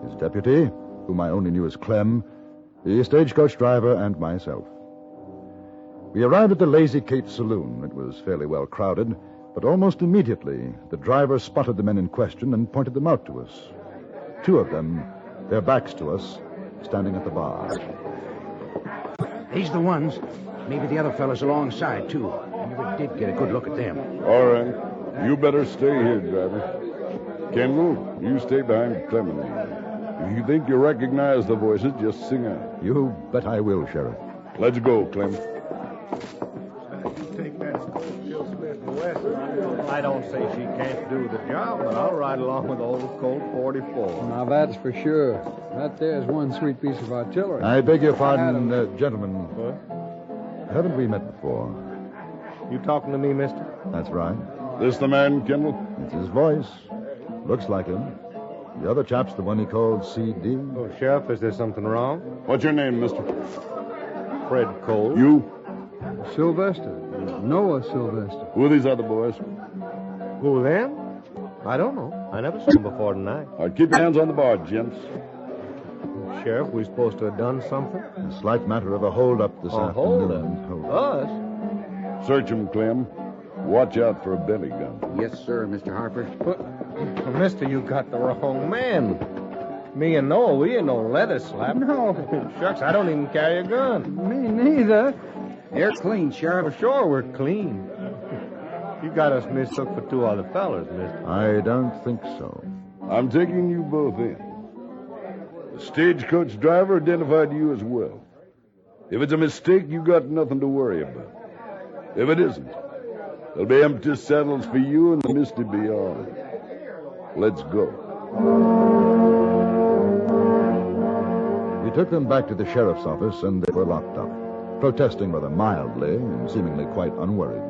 his deputy, whom I only knew as Clem, the stagecoach driver, and myself. We arrived at the Lazy Kate saloon. It was fairly well crowded, but almost immediately the driver spotted the men in question and pointed them out to us. 2 of them, their backs to us, standing at the bar. These the ones. Maybe the other fellas alongside, too. I never did get a good look at them. All right. You better stay here, driver. Kendall, you stay behind Clem and me. If you think you recognize the voices, just sing out. You bet I will, Sheriff. Let's go, Clem. Take that Schofield Smith West. I don't say she can't do the job, but I'll ride along with old Colt 44. Now, that's for sure. That there's one sweet piece of artillery. I beg your pardon, gentlemen. What? Haven't we met before? You talking to me, mister? That's right. This the man, Kendall? It's his voice. Looks like him. The other chap's the one he called C.D. Oh, Sheriff, is there something wrong? What's your name, mister? Fred Cole. You? Sylvester. Noah Sylvester. Who are these other boys? Who, them? I don't know. I never saw them before tonight. All right, keep your hands on the bar, gents. Sheriff, we supposed to have done something? A slight matter of a hold-up this afternoon. Hold-up? Us? Search him, Clem. Watch out for a belly gun. Yes, sir, Mr. Harper. Well, mister, you got the wrong man. Me and Noah, we ain't no leather slap. No. Shucks, I don't even carry a gun. Me neither. They're clean, Sheriff. Well, sure, we're clean. You got us mistook for 2 other fellas, mister. I don't think so. I'm taking you both in. The stagecoach driver identified you as well. If it's a mistake, you got nothing to worry about. If it isn't, There'll be empty saddles for you and the misty beyond. Let's go. We took them back to the sheriff's office, and they were locked up, protesting rather mildly and seemingly quite unworried.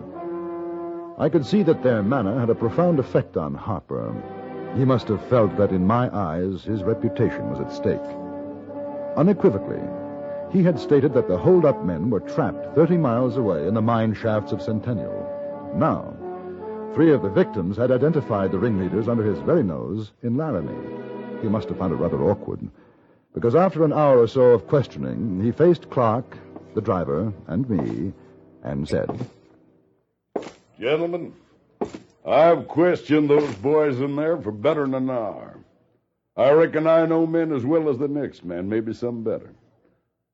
I could see that their manner had a profound effect on Harper. He must have felt that in my eyes his reputation was at stake. Unequivocally, he had stated that the hold-up men were trapped 30 miles away in the mine shafts of Centennial. Now, 3 of the victims had identified the ringleaders under his very nose in Laramie. He must have found it rather awkward, because after an hour or so of questioning, he faced Clark, the driver, and me, and said, Gentlemen, I've questioned those boys in there for better than an hour. I reckon I know men as well as the next man, maybe some better.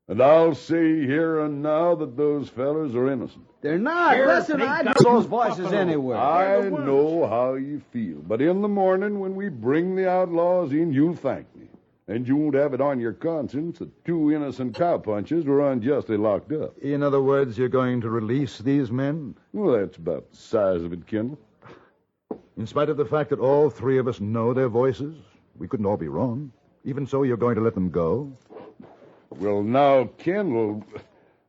And I'll say here and now that those fellas are innocent. They're not. Listen, I know those voices anywhere. I know how you feel, but in the morning when we bring the outlaws in, you'll thank me. And you won't have it on your conscience that 2 innocent cowpunchers were unjustly locked up. In other words, you're going to release these men? Well, that's about the size of it, Kendall. In spite of the fact that all 3 of us know their voices, we couldn't all be wrong. Even so, you're going to let them go? Well, now, Kendall,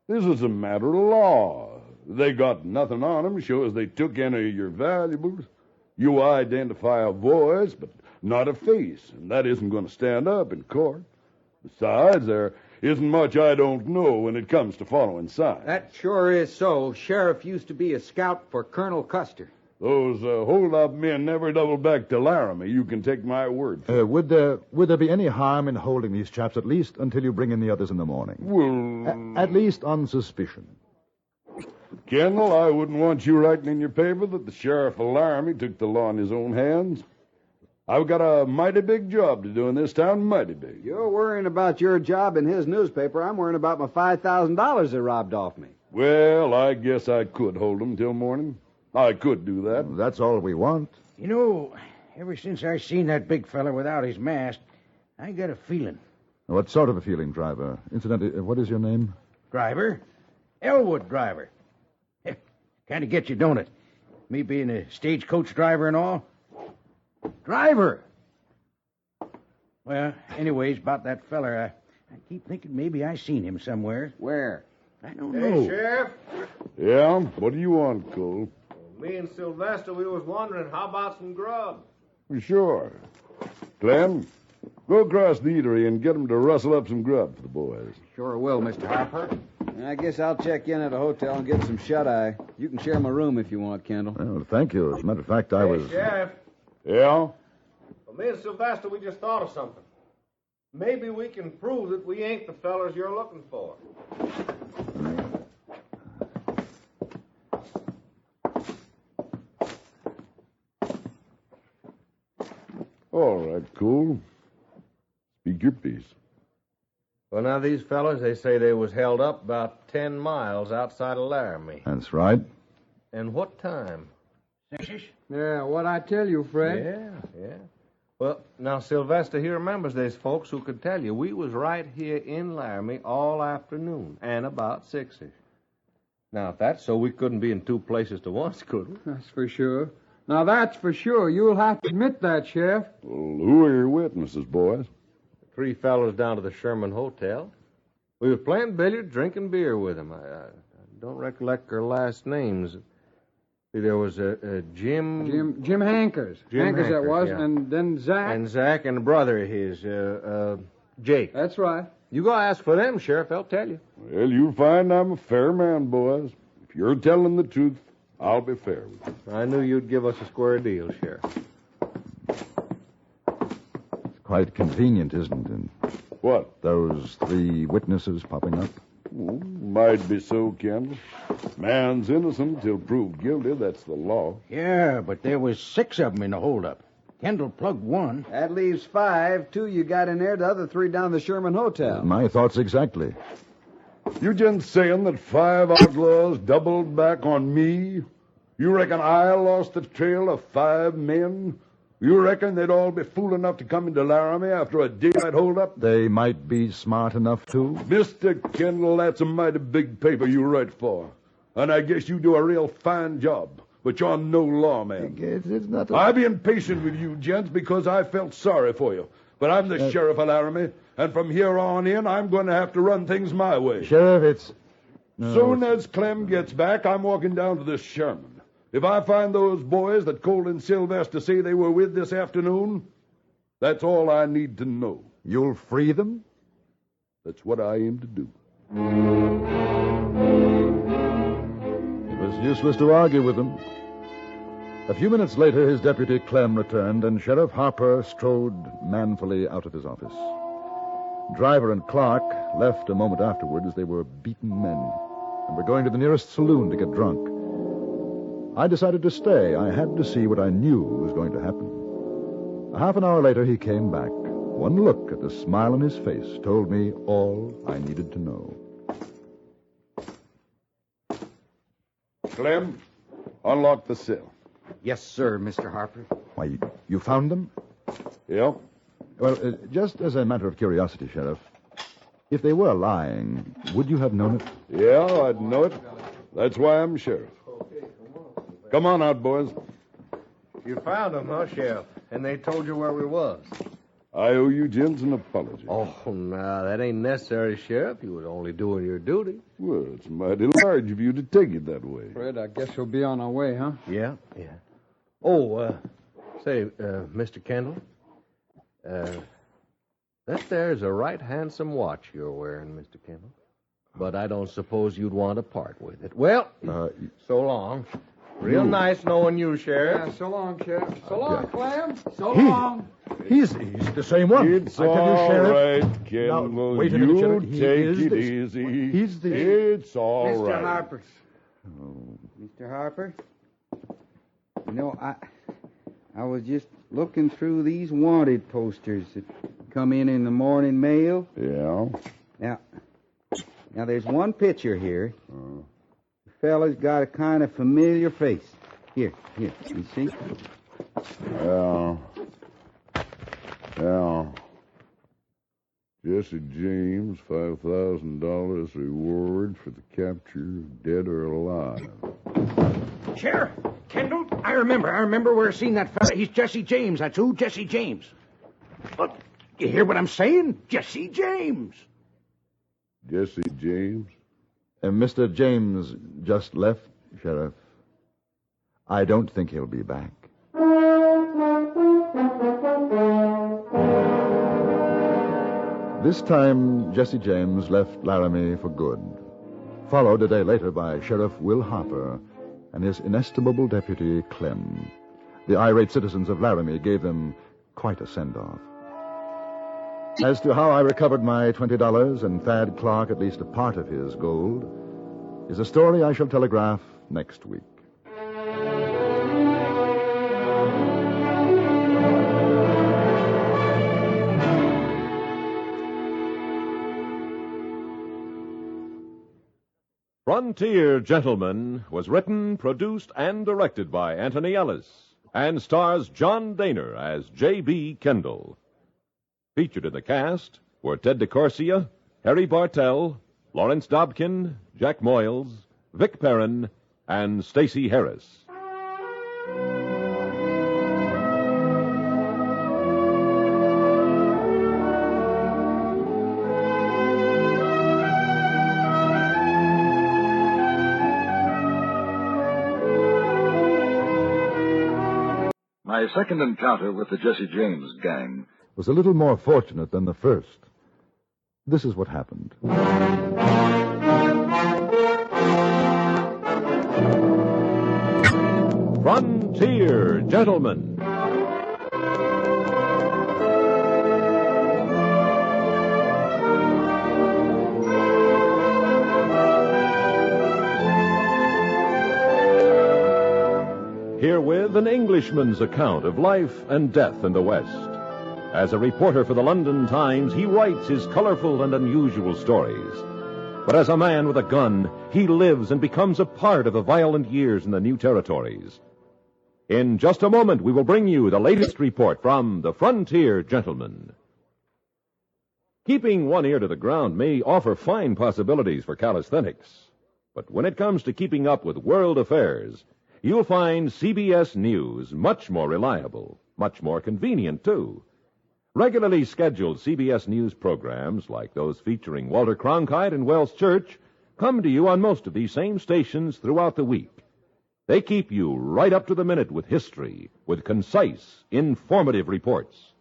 this is a matter of law. They got nothing on them, shows they took any of your valuables. You identify a voice, but not a face, and that isn't going to stand up in court. Besides, there isn't much I don't know when it comes to following signs. That sure is so. Sheriff used to be a scout for Colonel Custer. Those hold-up men never doubled back to Laramie. You can take my word for it. Would there be any harm in holding these chaps at least until you bring in the others in the morning? Well, at least on suspicion. Kendall, I wouldn't want you writing in your paper that the sheriff of Laramie took the law in his own hands. I've got a mighty big job to do in this town, mighty big. You're worrying about your job in his newspaper. I'm worrying about my $5,000 they robbed off me. Well, I guess I could hold them till morning. I could do that. Well, that's all we want. You know, ever since I seen that big fella without his mask, I got a feeling. What sort of a feeling, driver? Incidentally, what is your name? Driver? Elwood driver. Kind of gets you, don't it? Me being a stagecoach driver and all. Driver! Well, anyways, about that feller, I keep thinking maybe I seen him somewhere. Where? I don't know. Sheriff. Yeah? What do you want, Cole? Me and Sylvester, we was wondering, how about some grub? Sure. Clem, go across the eatery and get them to rustle up some grub for the boys. Sure will, Mr. Harper. I guess I'll check in at a hotel and get some shut-eye. You can share my room if you want, Kendall. Well, thank you. As a matter of fact, I was... Sheriff. Yeah? Well, me and Sylvester, we just thought of something. Maybe we can prove that we ain't the fellers you're looking for. All right, cool. Speak your piece. Well, now, these fellas, they say they was held up about 10 miles outside of Laramie. That's right. And what time? 6-ish? Yeah, what I tell you, Fred. Yeah. Well, now, Sylvester, he remembers there's folks who could tell you we was right here in Laramie all afternoon and about 6-ish. Now, if that's so, we couldn't be in 2 places at once, could we? That's for sure. Now, that's for sure. You'll have to admit that, Sheriff. Well, who are your witnesses, boys? 3 fellows down to the Sherman Hotel. We was playing billiards, drinking beer with them. I don't recollect their last names. There was a Jim... Jim Hankers. Hankers that was, yeah. and then Zach. And Zach and a brother of his, Jake. That's right. You go ask for them, Sheriff. They'll tell you. Well, you'll find I'm a fair man, boys. If you're telling the truth, I'll be fair with you. I knew you'd give us a square deal, Sheriff. It's quite convenient, isn't it? What? Those 3 witnesses popping up? Well, might be so, Kendall. Man's innocent till proved guilty. That's the law. Yeah, but there was 6 of them in the holdup. Kendall plugged 1. That leaves 5. 2 you got in there, the other 3 down the Sherman Hotel. My thoughts exactly. You just saying that 5 outlaws doubled back on me? You reckon I lost the trail of 5 men? You reckon they'd all be fool enough to come into Laramie after a daylight holdup? They might be smart enough to. Mr. Kendall, that's a mighty big paper you write for. And I guess you do a real fine job. but you're no lawman. It's not. I've been patient with you, gents, because I felt sorry for you. But I'm the sheriff of Laramie, and from here on in, I'm going to have to run things my way. Sheriff, it's... No, Soon as Clem gets back, I'm walking down to the Sherman. If I find those boys that Cole and Sylvester say they were with this afternoon, that's all I need to know. You'll free them? That's what I aim to do. It was useless to argue with him. A few minutes later, his deputy Clem returned, and Sheriff Harper strode manfully out of his office. Driver and Clark left a moment afterward as they were beaten men and were going to the nearest saloon to get drunk. I decided to stay. I had to see what I knew was going to happen. A half an hour later, he came back. One look at the smile on his face told me all I needed to know. Clem, unlock the cell. Yes, sir, Mr. Harper. Why, you found them? Yeah. Well, just as a matter of curiosity, Sheriff, if they were lying, would you have known it? Yeah, I'd know it. That's why I'm sheriff. Come on out, boys. You found them, huh, Sheriff? And they told you where we was. I owe you gents an apology. Oh, no, that ain't necessary, Sheriff. You was only doing your duty. Well, it's mighty large of you to take it that way. Fred, I guess we'll be on our way, huh? Yeah. Oh, say, Mr. Kendall, that there's a right handsome watch you're wearing, Mr. Kendall. But I don't suppose you'd want to part with it. Well, so long. Real nice knowing you, Sheriff. Yeah, so long, Sheriff. So long, Clem. So long. He's the same one. It's I tell you, all Sheriff. right, Kendall. Now, wait a minute, you Sheriff. He take is it the- easy. He's the... It's all Mr. right. Harper. Mr. Harper? You know, I was just looking through these wanted posters that come in the morning mail. Yeah? Now there's one picture here. The fella's got a kind of familiar face. Here, you see? Yeah. Jesse James, $5,000 reward for the capture of dead or alive. Sheriff, Kendall, I remember where I seen that fella. He's Jesse James. That's who, Jesse James. But you hear what I'm saying? Jesse James. Jesse James? Mr. James just left, Sheriff. I don't think he'll be back. This time, Jesse James left Laramie for good, followed a day later by Sheriff Will Harper and his inestimable deputy, Clem. The irate citizens of Laramie gave them quite a send-off. As to how I recovered my $20 and Thad Clark at least a part of his gold is a story I shall telegraph next week. Frontier Gentleman was written, produced, and directed by Anthony Ellis and stars John Daner as J.B. Kendall. Featured in the cast were Ted DeCorsia, Harry Bartell, Lawrence Dobkin, Jack Moyles, Vic Perrin, and Stacey Harris. My second encounter with the Jesse James gang was a little more fortunate than the first. This is what happened. Frontier Gentleman. Herewith an Englishman's account of life and death in the West. As a reporter for the London Times, he writes his colorful and unusual stories. But as a man with a gun, he lives and becomes a part of the violent years in the new territories. In just a moment, we will bring you the latest report from the Frontier Gentleman. Keeping one ear to the ground may offer fine possibilities for calisthenics. But when it comes to keeping up with world affairs, you'll find CBS News much more reliable, much more convenient, too. Regularly scheduled CBS News programs, like those featuring Walter Cronkite and Wells Church, come to you on most of these same stations throughout the week. They keep you right up to the minute with history, with concise, informative reports.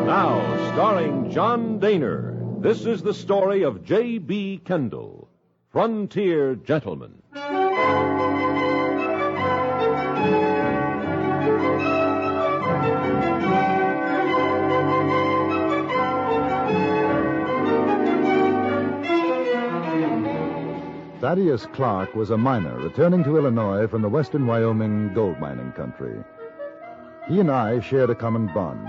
Now, starring John Daner, this is the story of J.B. Kendall, Frontier Gentleman. Thaddeus Clark was a miner returning to Illinois from the western Wyoming gold mining country. He and I shared a common bond.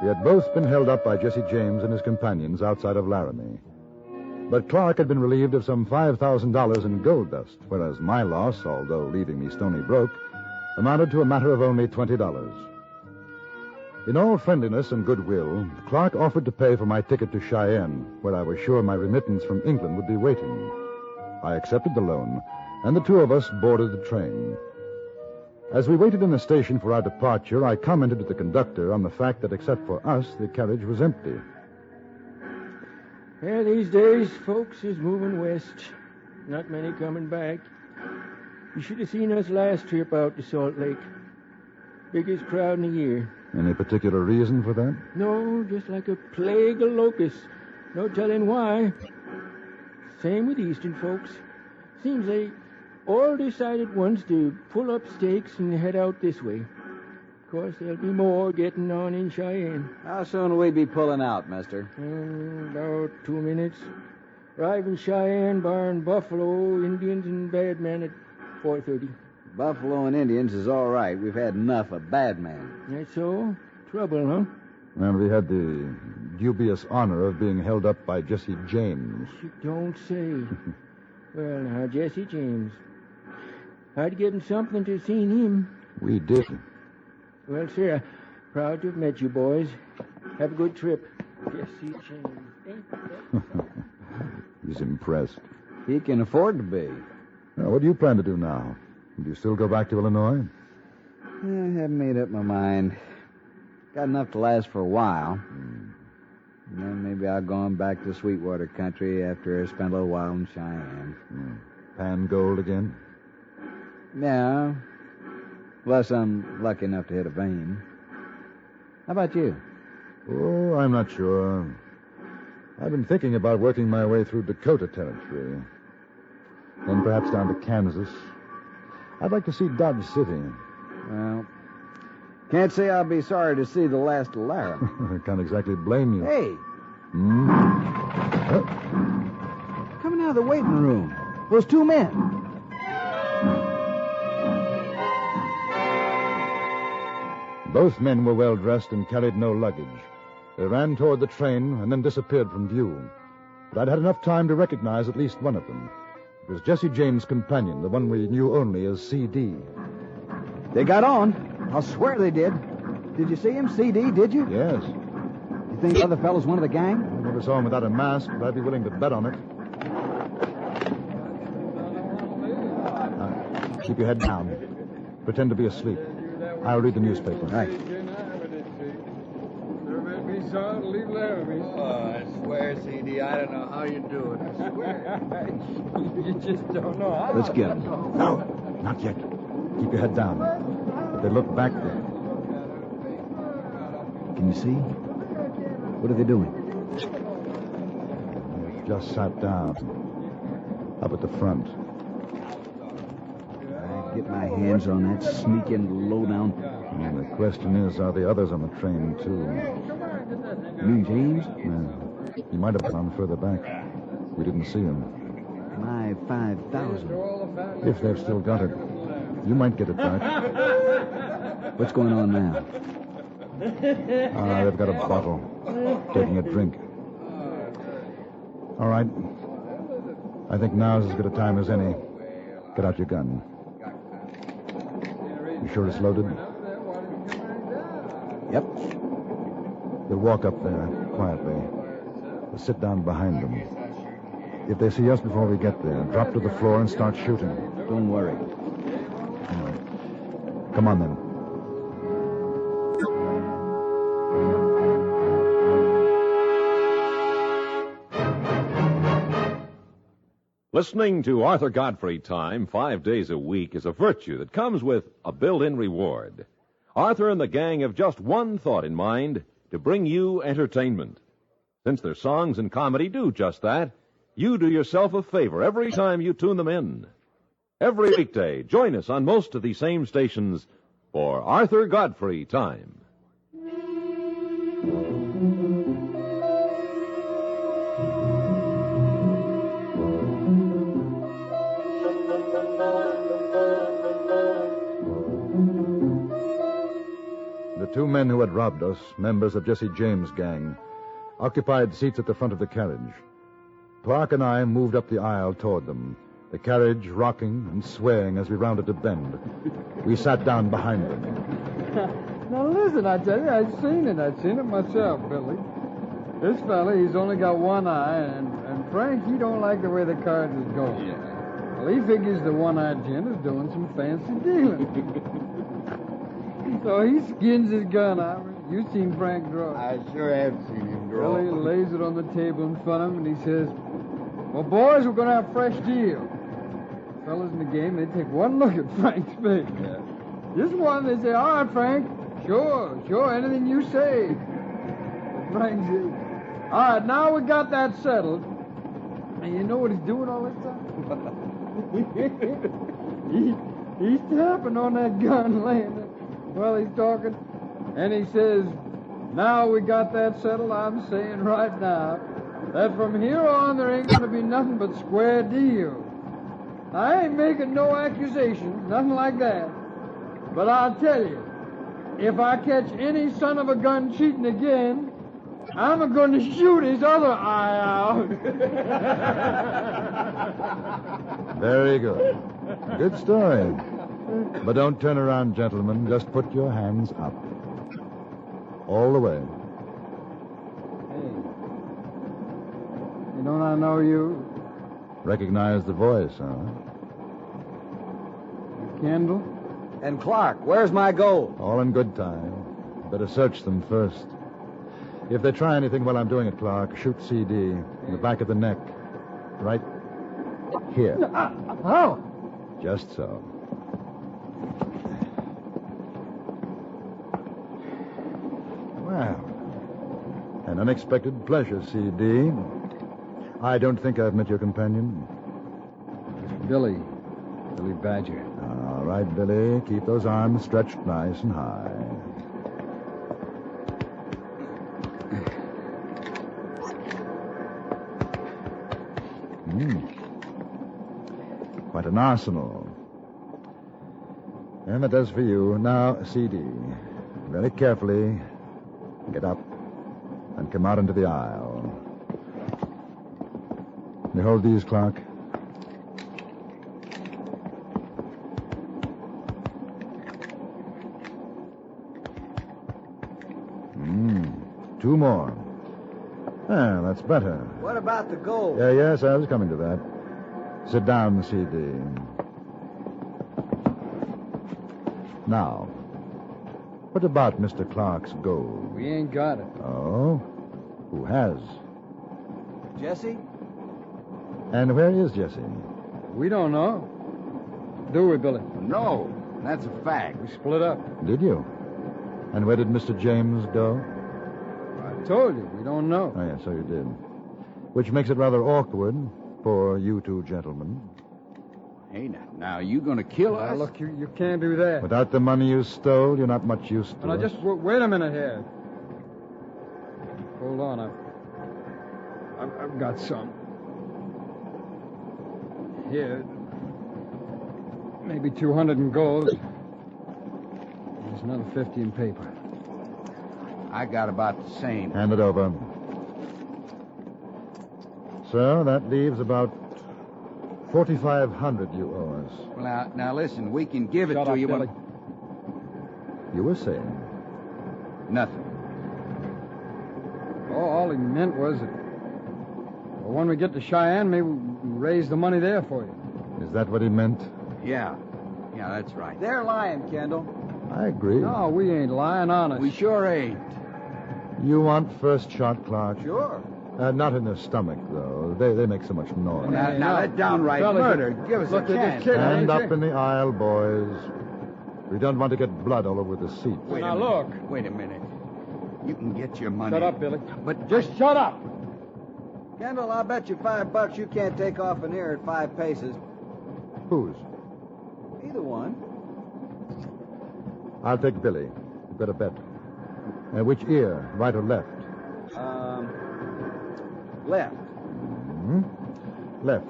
We had both been held up by Jesse James and his companions outside of Laramie. But Clark had been relieved of some $5,000 in gold dust, whereas my loss, although leaving me stony broke, amounted to a matter of only $20. In all friendliness and goodwill, Clark offered to pay for my ticket to Cheyenne, where I was sure my remittance from England would be waiting. I accepted the loan, and the two of us boarded the train. As we waited in the station for our departure, I commented to the conductor on the fact that except for us, the carriage was empty. Yeah, these days, folks is moving west. Not many coming back. You should have seen us last trip out to Salt Lake. Biggest crowd in the year. Any particular reason for that? No, just like a plague of locusts. No telling why. Same with Eastern folks. Seems they all decided once to pull up stakes and head out this way. Of course, there'll be more getting on in Cheyenne. How soon will we be pulling out, mister? About 2 minutes. Arrive in Cheyenne, barring Buffalo, Indians, and bad men at 4:30. Buffalo and Indians is all right. We've had enough of bad men. That's so? Trouble, huh? And we had the dubious honor of being held up by Jesse James. You don't say. Well, now, Jesse James. I'd give him something to seen him. We did. Well, sir, proud to have met you boys. Have a good trip. Jesse James. He's impressed. He can afford to be. Now, what do you plan to do now? Do you still go back to Illinois? I haven't made up my mind. Got enough to last for a while. And then maybe I'll go on back to Sweetwater country after I spend a little while in Cheyenne. Pan gold again? Yeah. Unless I'm lucky enough to hit a vein. How about you? Oh, I'm not sure. I've been thinking about working my way through Dakota territory. Then perhaps down to Kansas. I'd like to see Dodge City. Well, can't say I'll be sorry to see the last of Laramie. I can't exactly blame you. Hey. Coming out of the waiting room. Those two men. Both men were well dressed and carried no luggage. They ran toward the train and then disappeared from view. But I'd had enough time to recognize at least one of them. It was Jesse James' companion, the one we knew only as C.D. They got on. I'll swear they did. Did you see him, C.D., did you? Yes. You think the other fellow's one of the gang? I never saw him without a mask, but I'd be willing to bet on it. Keep your head down. Pretend to be asleep. I'll read the newspaper. Right. I swear, CD, I don't know how you do it. I swear. You just don't know how. Let's get him. No, not yet. Keep your head down. If they look back there. Can you see? What are they doing? They just sat down. Up at the front. I get my hands on that sneaking lowdown. And the question is, are the others on the train, too? You mean James? Yeah. He might have gone further back. We didn't see him. My 5,000. If they've still got it. You might get it back. What's going on now? They've got a bottle. Taking a drink. All right. I think now's as good a time as any. Get out your gun. You sure it's loaded? Yep. You'll walk up there, quietly. You'll sit down behind them. If they see us before we get there, drop to the floor and start shooting. Don't worry. Come on, then. Listening to Arthur Godfrey Time 5 days a week is a virtue that comes with a built-in reward. Arthur and the gang have just one thought in mind, to bring you entertainment. Since their songs and comedy do just that, you do yourself a favor every time you tune them in. Every weekday, join us on most of these same stations for Arthur Godfrey Time. The two men who had robbed us, members of Jesse James' gang, occupied seats at the front of the carriage. Clark and I moved up the aisle toward them, the carriage rocking and swaying as we rounded a bend. We sat down behind them. Now listen, I tell you, I've seen it myself, Billy. This fella, he's only got one eye, and Frank, he don't like the way the cards is going. Yeah. Well, he figures the one-eyed gent is doing some fancy dealing. So he skins his gun out. You seen Frank draw it. I sure have seen him draw. Well, he lays it on the table in front of him, and he says, well, boys, we're going to have a fresh deal. The fellas in the game, they take one look at Frank's face. Yeah. Just one, they say, all right, Frank, sure, anything you say. But Frank says, all right, now we got that settled. And you know what he's doing all this time? He's tapping on that gun laying there. Well, he's talking, and he says, now we got that settled, I'm saying right now that from here on there ain't going to be nothing but square deal. I ain't making no accusations, nothing like that. But I'll tell you, if I catch any son of a gun cheating again, I'm going to shoot his other eye out. Very good. Good story. But don't turn around, gentlemen. Just put your hands up. All the way. Hey. Don't I know you? Recognize the voice, huh? Kendall? And Clark, where's my gold? All in good time. Better search them first. If they try anything while I'm doing it, Clark, shoot CD in the back of the neck. Right here. How? Just so. Well, an unexpected pleasure, CD. I don't think I've met your companion. Billy Badger. All right, Billy. Keep those arms stretched nice and high. Quite an arsenal. And that does for you. Now, CD. Very carefully, get up and come out into the aisle. You hold these, Clark. Two more. Ah, that's better. What about the gold? Yes, I was coming to that. Sit down, CD. Now, what about Mr. Clark's gold? We ain't got it. Oh? Who has? Jesse? And where is Jesse? We don't know. Do we, Billy? No, that's a fact. We split up. Did you? And where did Mr. James go? I told you, we don't know. Oh, yes, so you did. Which makes it rather awkward for you two gentlemen. Hey, now you going to kill us? Look, you can't do that. Without the money you stole, you're not much use to Now, us. just wait a minute here. Hold on, I've got some. Here. Maybe 200 in gold. There's another 50 in paper. I got about the same. Hand it over. Sir, that leaves about 4,500 you owe us. Well, now listen, we can give it Shut to up, you. Billy. You were saying? Nothing. All he meant was that Well, when we get to Cheyenne, maybe we'll raise the money there for you. Is that what he meant? Yeah. Yeah, that's right. They're lying, Kendall. I agree. No, we ain't lying, honest. We sure ain't. You want first shot, Clark? Sure. Not in the stomach, though. They make so much noise. Now, that downright murder. Give us a chance. Stand up in the aisle, boys. We don't want to get blood all over the seats. Wait now, a minute. look. Wait a minute. You can get your money. Shut up, Billy. But Just shut up. Kendall, I'll bet you $5 you can't take off in here at 5 paces. Whose? Either one. I'll take Billy. You better bet. Which ear, right or left? Left. Hmm? Left.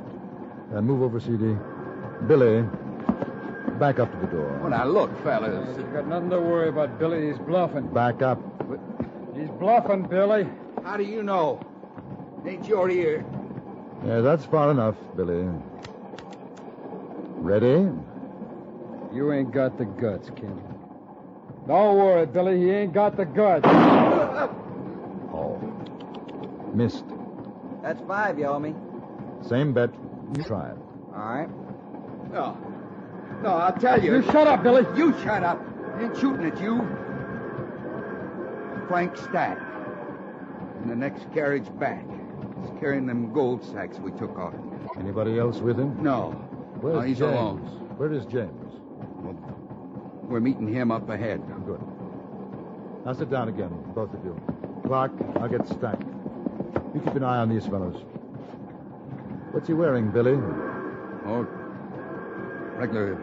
Move over, CD. Billy, back up to the door. Well, now, look, fellas. You've got nothing to worry about, Billy. He's bluffing. Back up. He's bluffing, Billy. How do you know? It ain't your ear. Yeah, that's far enough, Billy. Ready? You ain't got the guts, Kendall. Don't worry, Billy. He ain't got the guts. Oh. Missed. That's 5 you owe me. Same bet. You try it. All right. No. No, I'll tell you. You shut up, Billy. You shut up. I ain't shooting at you. Frank Stack. In the next carriage back. He's carrying them gold sacks we took off him. Anybody else with him? No. Where's No, he's James? alone. Where is James? Well, we're meeting him up ahead. Good. Now sit down again, both of you. Clark, I'll get Stack. You keep an eye on these fellows. What's he wearing, Billy? Oh, regular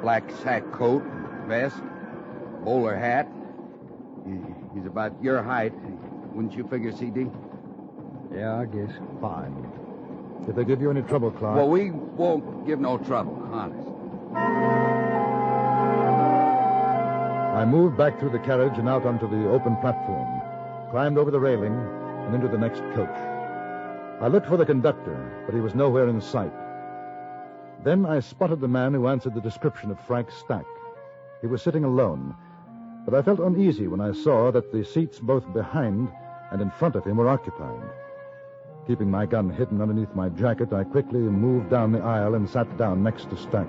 black sack coat, vest, bowler hat. He's about your height. Wouldn't you figure, CD? Yeah, I guess. Fine. If they give you any trouble, Clark... Well, we won't give no trouble, honest. I moved back through the carriage and out onto the open platform, climbed over the railing, and into the next coach. I looked for the conductor, but he was nowhere in sight. Then I spotted the man who answered the description of Frank Stack. He was sitting alone, but I felt uneasy when I saw that the seats both behind and in front of him were occupied. Keeping my gun hidden underneath my jacket, I quickly moved down the aisle and sat down next to Stack.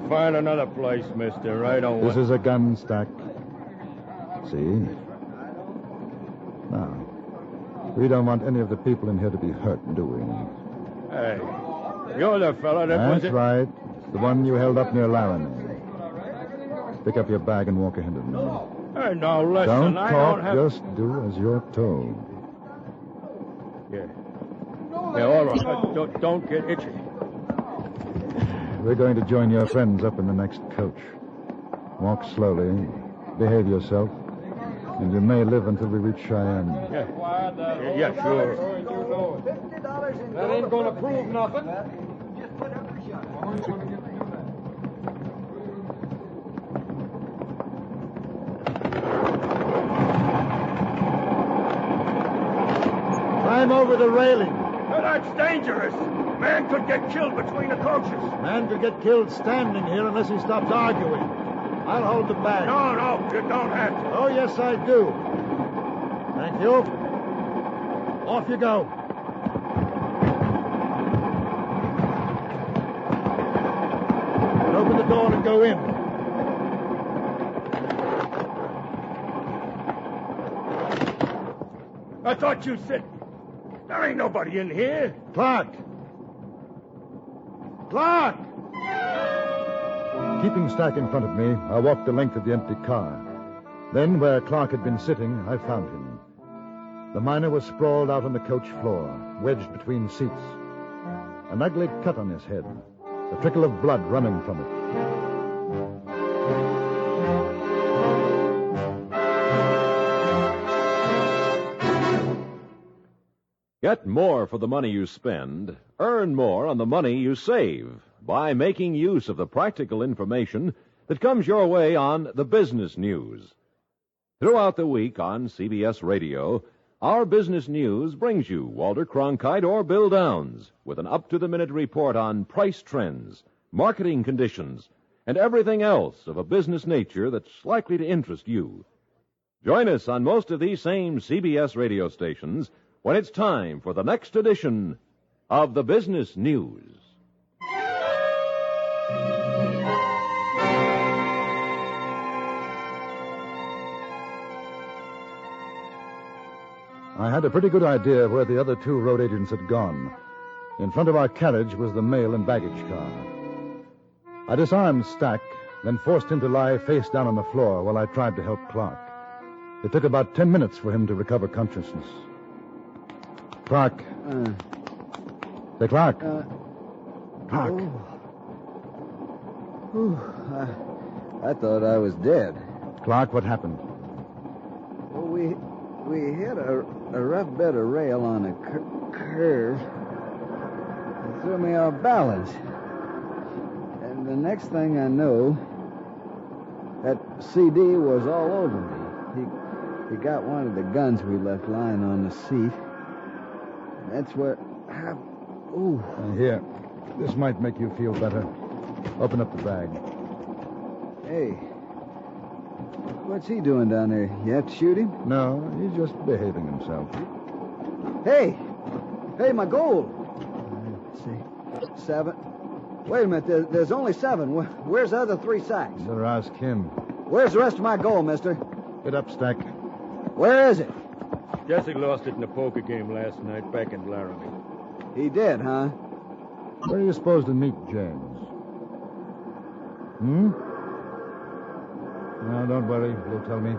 Find another place, mister. Right away. This is a gun, Stack. See? Now, we don't want any of the people in here to be hurt, do we? Hey, you're the fella that was... That's right. The one you held up near Laramie. Pick up your bag and walk ahead of me. Hey, now listen, Don't I talk, don't have... just do as you're told. Yeah. Yeah, all right. Don't get itchy. We're going to join your friends up in the next coach. Walk slowly, behave yourself, and you may live until we reach Cheyenne. Yeah, sure. That ain't gonna prove nothing. Climb over the railing. That's dangerous. Man could get killed between the coaches. Man could get killed standing here unless he stops arguing. I'll hold the bag. No, you don't have to. Oh, yes, I do. Thank you. Off you go. And open the door and go in. I thought you said... There ain't nobody in here. Clark! Clark! Keeping Stack in front of me, I walked the length of the empty car. Then, where Clark had been sitting, I found him. The miner was sprawled out on the coach floor, wedged between seats. An ugly cut on his head, a trickle of blood running from it. Get more for the money you spend. Earn more on the money you save by making use of the practical information that comes your way on the business news. Throughout the week on CBS Radio, our business news brings you Walter Cronkite or Bill Downs with an up-to-the-minute report on price trends, marketing conditions, and everything else of a business nature that's likely to interest you. Join us on most of these same CBS radio stations when it's time for the next edition of the Business News. I had a pretty good idea of where the other two road agents had gone. In front of our carriage was the mail and baggage car. I disarmed Stack, then forced him to lie face down on the floor while I tried to help Clark. It took about 10 minutes for him to recover consciousness. Clark. Say, Clark. Clark. I thought I was dead. Clark, what happened? Well, we hit a rough bed of rail on a curve. It threw me off balance. And the next thing I know, that CD was all over me. He got one of the guns we left lying on the seat. That's where... Here. This might make you feel better. Open up the bag. Hey. What's he doing down there? You have to shoot him? No, he's just behaving himself. Hey! Hey, my gold! Let's see. 7. Wait a minute. There's only 7. Where's the other 3 sacks? You better ask him. Where's the rest of my gold, mister? Get up, Stack. Where is it? Jesse lost it in a poker game last night back in Laramie. He did, huh? Where are you supposed to meet James? No, don't worry. He'll tell me.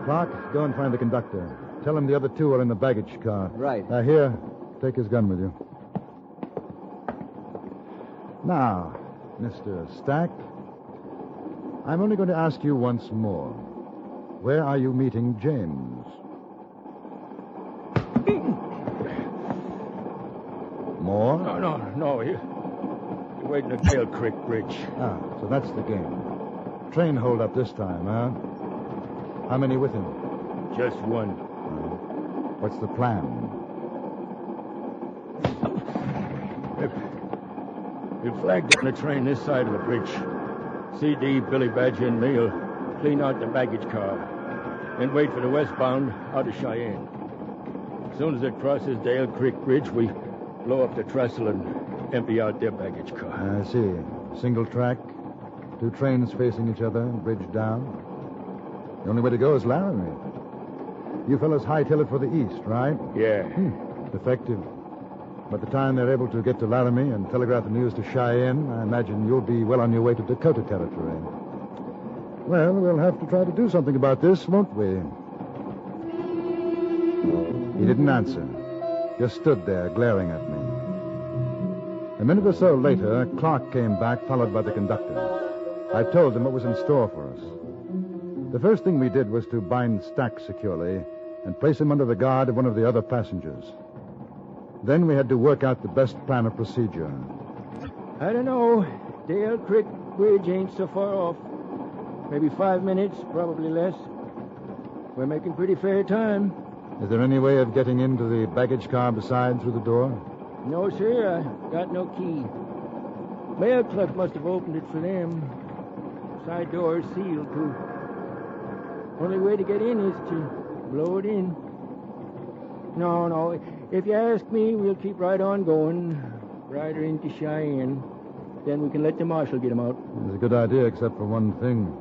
Clark, go and find the conductor. Tell him the other 2 are in the baggage car. Right. Here, take his gun with you. Now, Mr. Stack, I'm only going to ask you once more. Where are you meeting James? More? No. You're waiting at Dale Creek Bridge. So that's the game. Train hold up this time, huh? How many with him? Just one. What's the plan? You flagged down the train this side of the bridge. CD, Billy Badger, and me'll clean out the baggage car. Then wait for the westbound out of Cheyenne. As soon as it crosses Dale Creek Bridge, we blow up the trestle and empty out their baggage car. I see. Single track, 2 trains facing each other, bridge down. The only way to go is Laramie. You fellas hightail it for the east, right? Yeah. Effective. By the time they're able to get to Laramie and telegraph the news to Cheyenne, I imagine you'll be well on your way to Dakota territory. Well, we'll have to try to do something about this, won't we? He didn't answer. Just stood there, glaring at me. A minute or so later, Clark came back, followed by the conductor. I told him what was in store for us. The first thing we did was to bind Stack securely and place him under the guard of one of the other passengers. Then we had to work out the best plan of procedure. I don't know. Dale Creek Bridge ain't so far off. Maybe 5 minutes, probably less. We're making pretty fair time. Is there any way of getting into the baggage car besides through the door? No, sir. I got no key. Mail clerk must have opened it for them. Side door is sealed, too. Only way to get in is to blow it in. No. If you ask me, we'll keep right on going. Right into Cheyenne. Then we can let the marshal get him out. It's a good idea, except for one thing.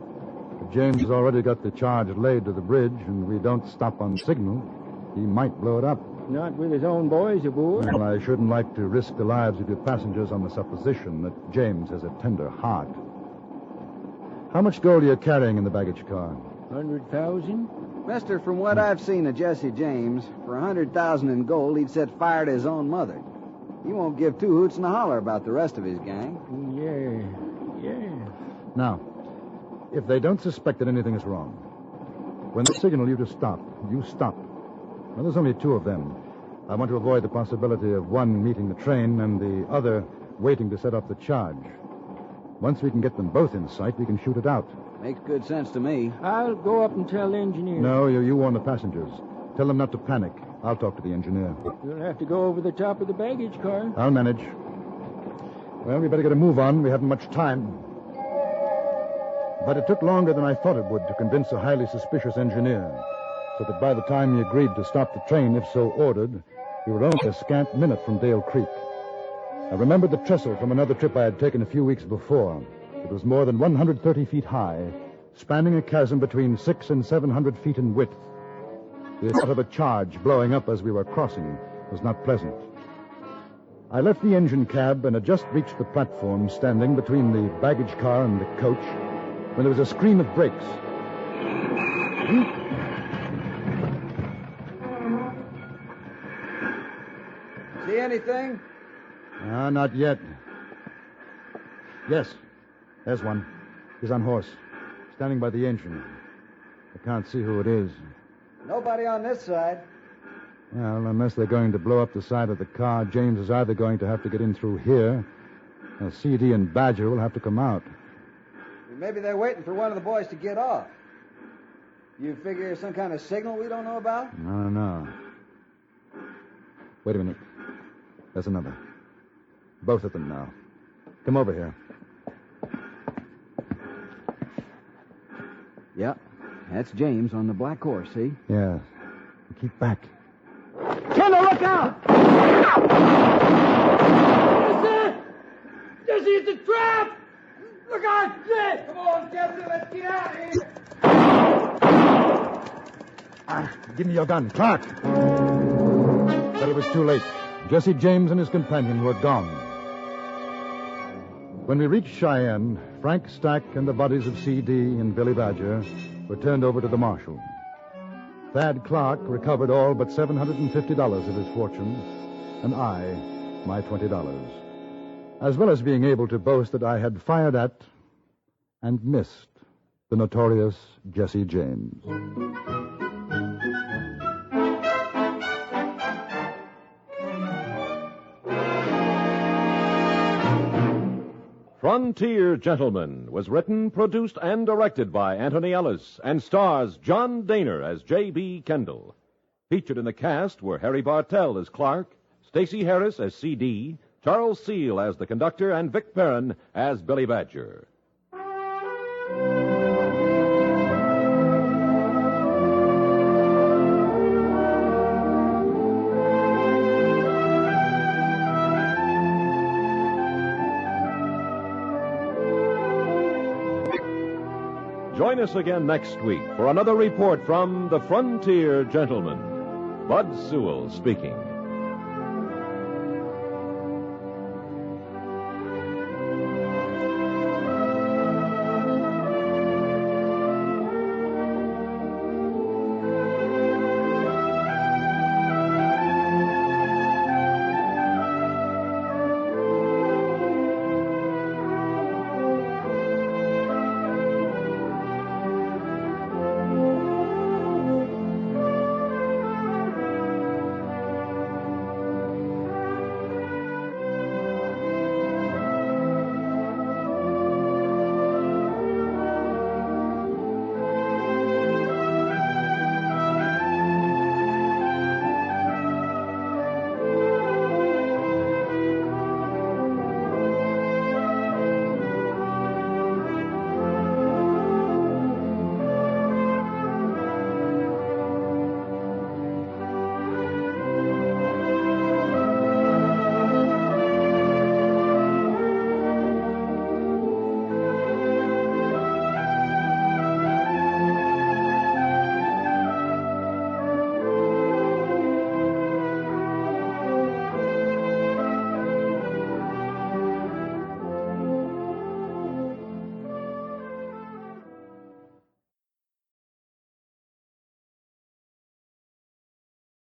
If James has already got the charge laid to the bridge and we don't stop on signal, he might blow it up. Not with his own boys aboard. Well, I shouldn't like to risk the lives of your passengers on the supposition that James has a tender heart. How much gold are you carrying in the baggage car? 100,000? Mister, from what I've seen of Jesse James, for 100,000 in gold, he'd set fire to his own mother. He won't give 2 hoots and a holler about the rest of his gang. Yeah. Now, if they don't suspect that anything is wrong, when they signal you to stop, you stop. Well, there's only 2 of them. I want to avoid the possibility of one meeting the train and the other waiting to set off the charge. Once we can get them both in sight, we can shoot it out. Makes good sense to me. I'll go up and tell the engineer. No, you warn the passengers. Tell them not to panic. I'll talk to the engineer. You'll have to go over the top of the baggage car. I'll manage. Well, we better get a move on. We haven't much time. But it took longer than I thought it would to convince a highly suspicious engineer. So so that by the time he agreed to stop the train, if so ordered, we were only a scant minute from Dale Creek. I remembered the trestle from another trip I had taken a few weeks before. It was more than 130 feet high, spanning a chasm between 600 and 700 feet in width. The thought of a charge blowing up as we were crossing was not pleasant. I left the engine cab and had just reached the platform standing between the baggage car and the coach when there was a scream of brakes. See anything? Not yet. Yes, there's one. He's on horse, standing by the engine. I can't see who it is. Nobody on this side. Well, unless they're going to blow up the side of the car, James is either going to have to get in through here, or CD and Badger will have to come out. Maybe they're waiting for one of the boys to get off. You figure there's some kind of signal we don't know about? No. Wait a minute. There's another. Both of them now. Come over here. Yep. That's James on the black horse, see? Yeah. Keep back. Kendall, look out! Jesse, it's a trap! Look out, Jesse! Come on, Jesse, let's get out of here! Give me your gun, Clark! But it was too late. Jesse James and his companion were gone. When we reached Cheyenne, Frank Stack and the bodies of C.D. and Billy Badger were turned over to the marshal. Thad Clark recovered all but $750 of his fortune, and I, my $20, as well as being able to boast that I had fired at and missed the notorious Jesse James. Frontier Gentleman was written, produced, and directed by Anthony Ellis and stars John Daner as J.B. Kendall. Featured in the cast were Harry Bartell as Clark, Stacey Harris as C.D., Charles Seal as the conductor, and Vic Perrin as Billy Badger. Join us again next week for another report from the Frontier Gentleman. Bud Sewell speaking.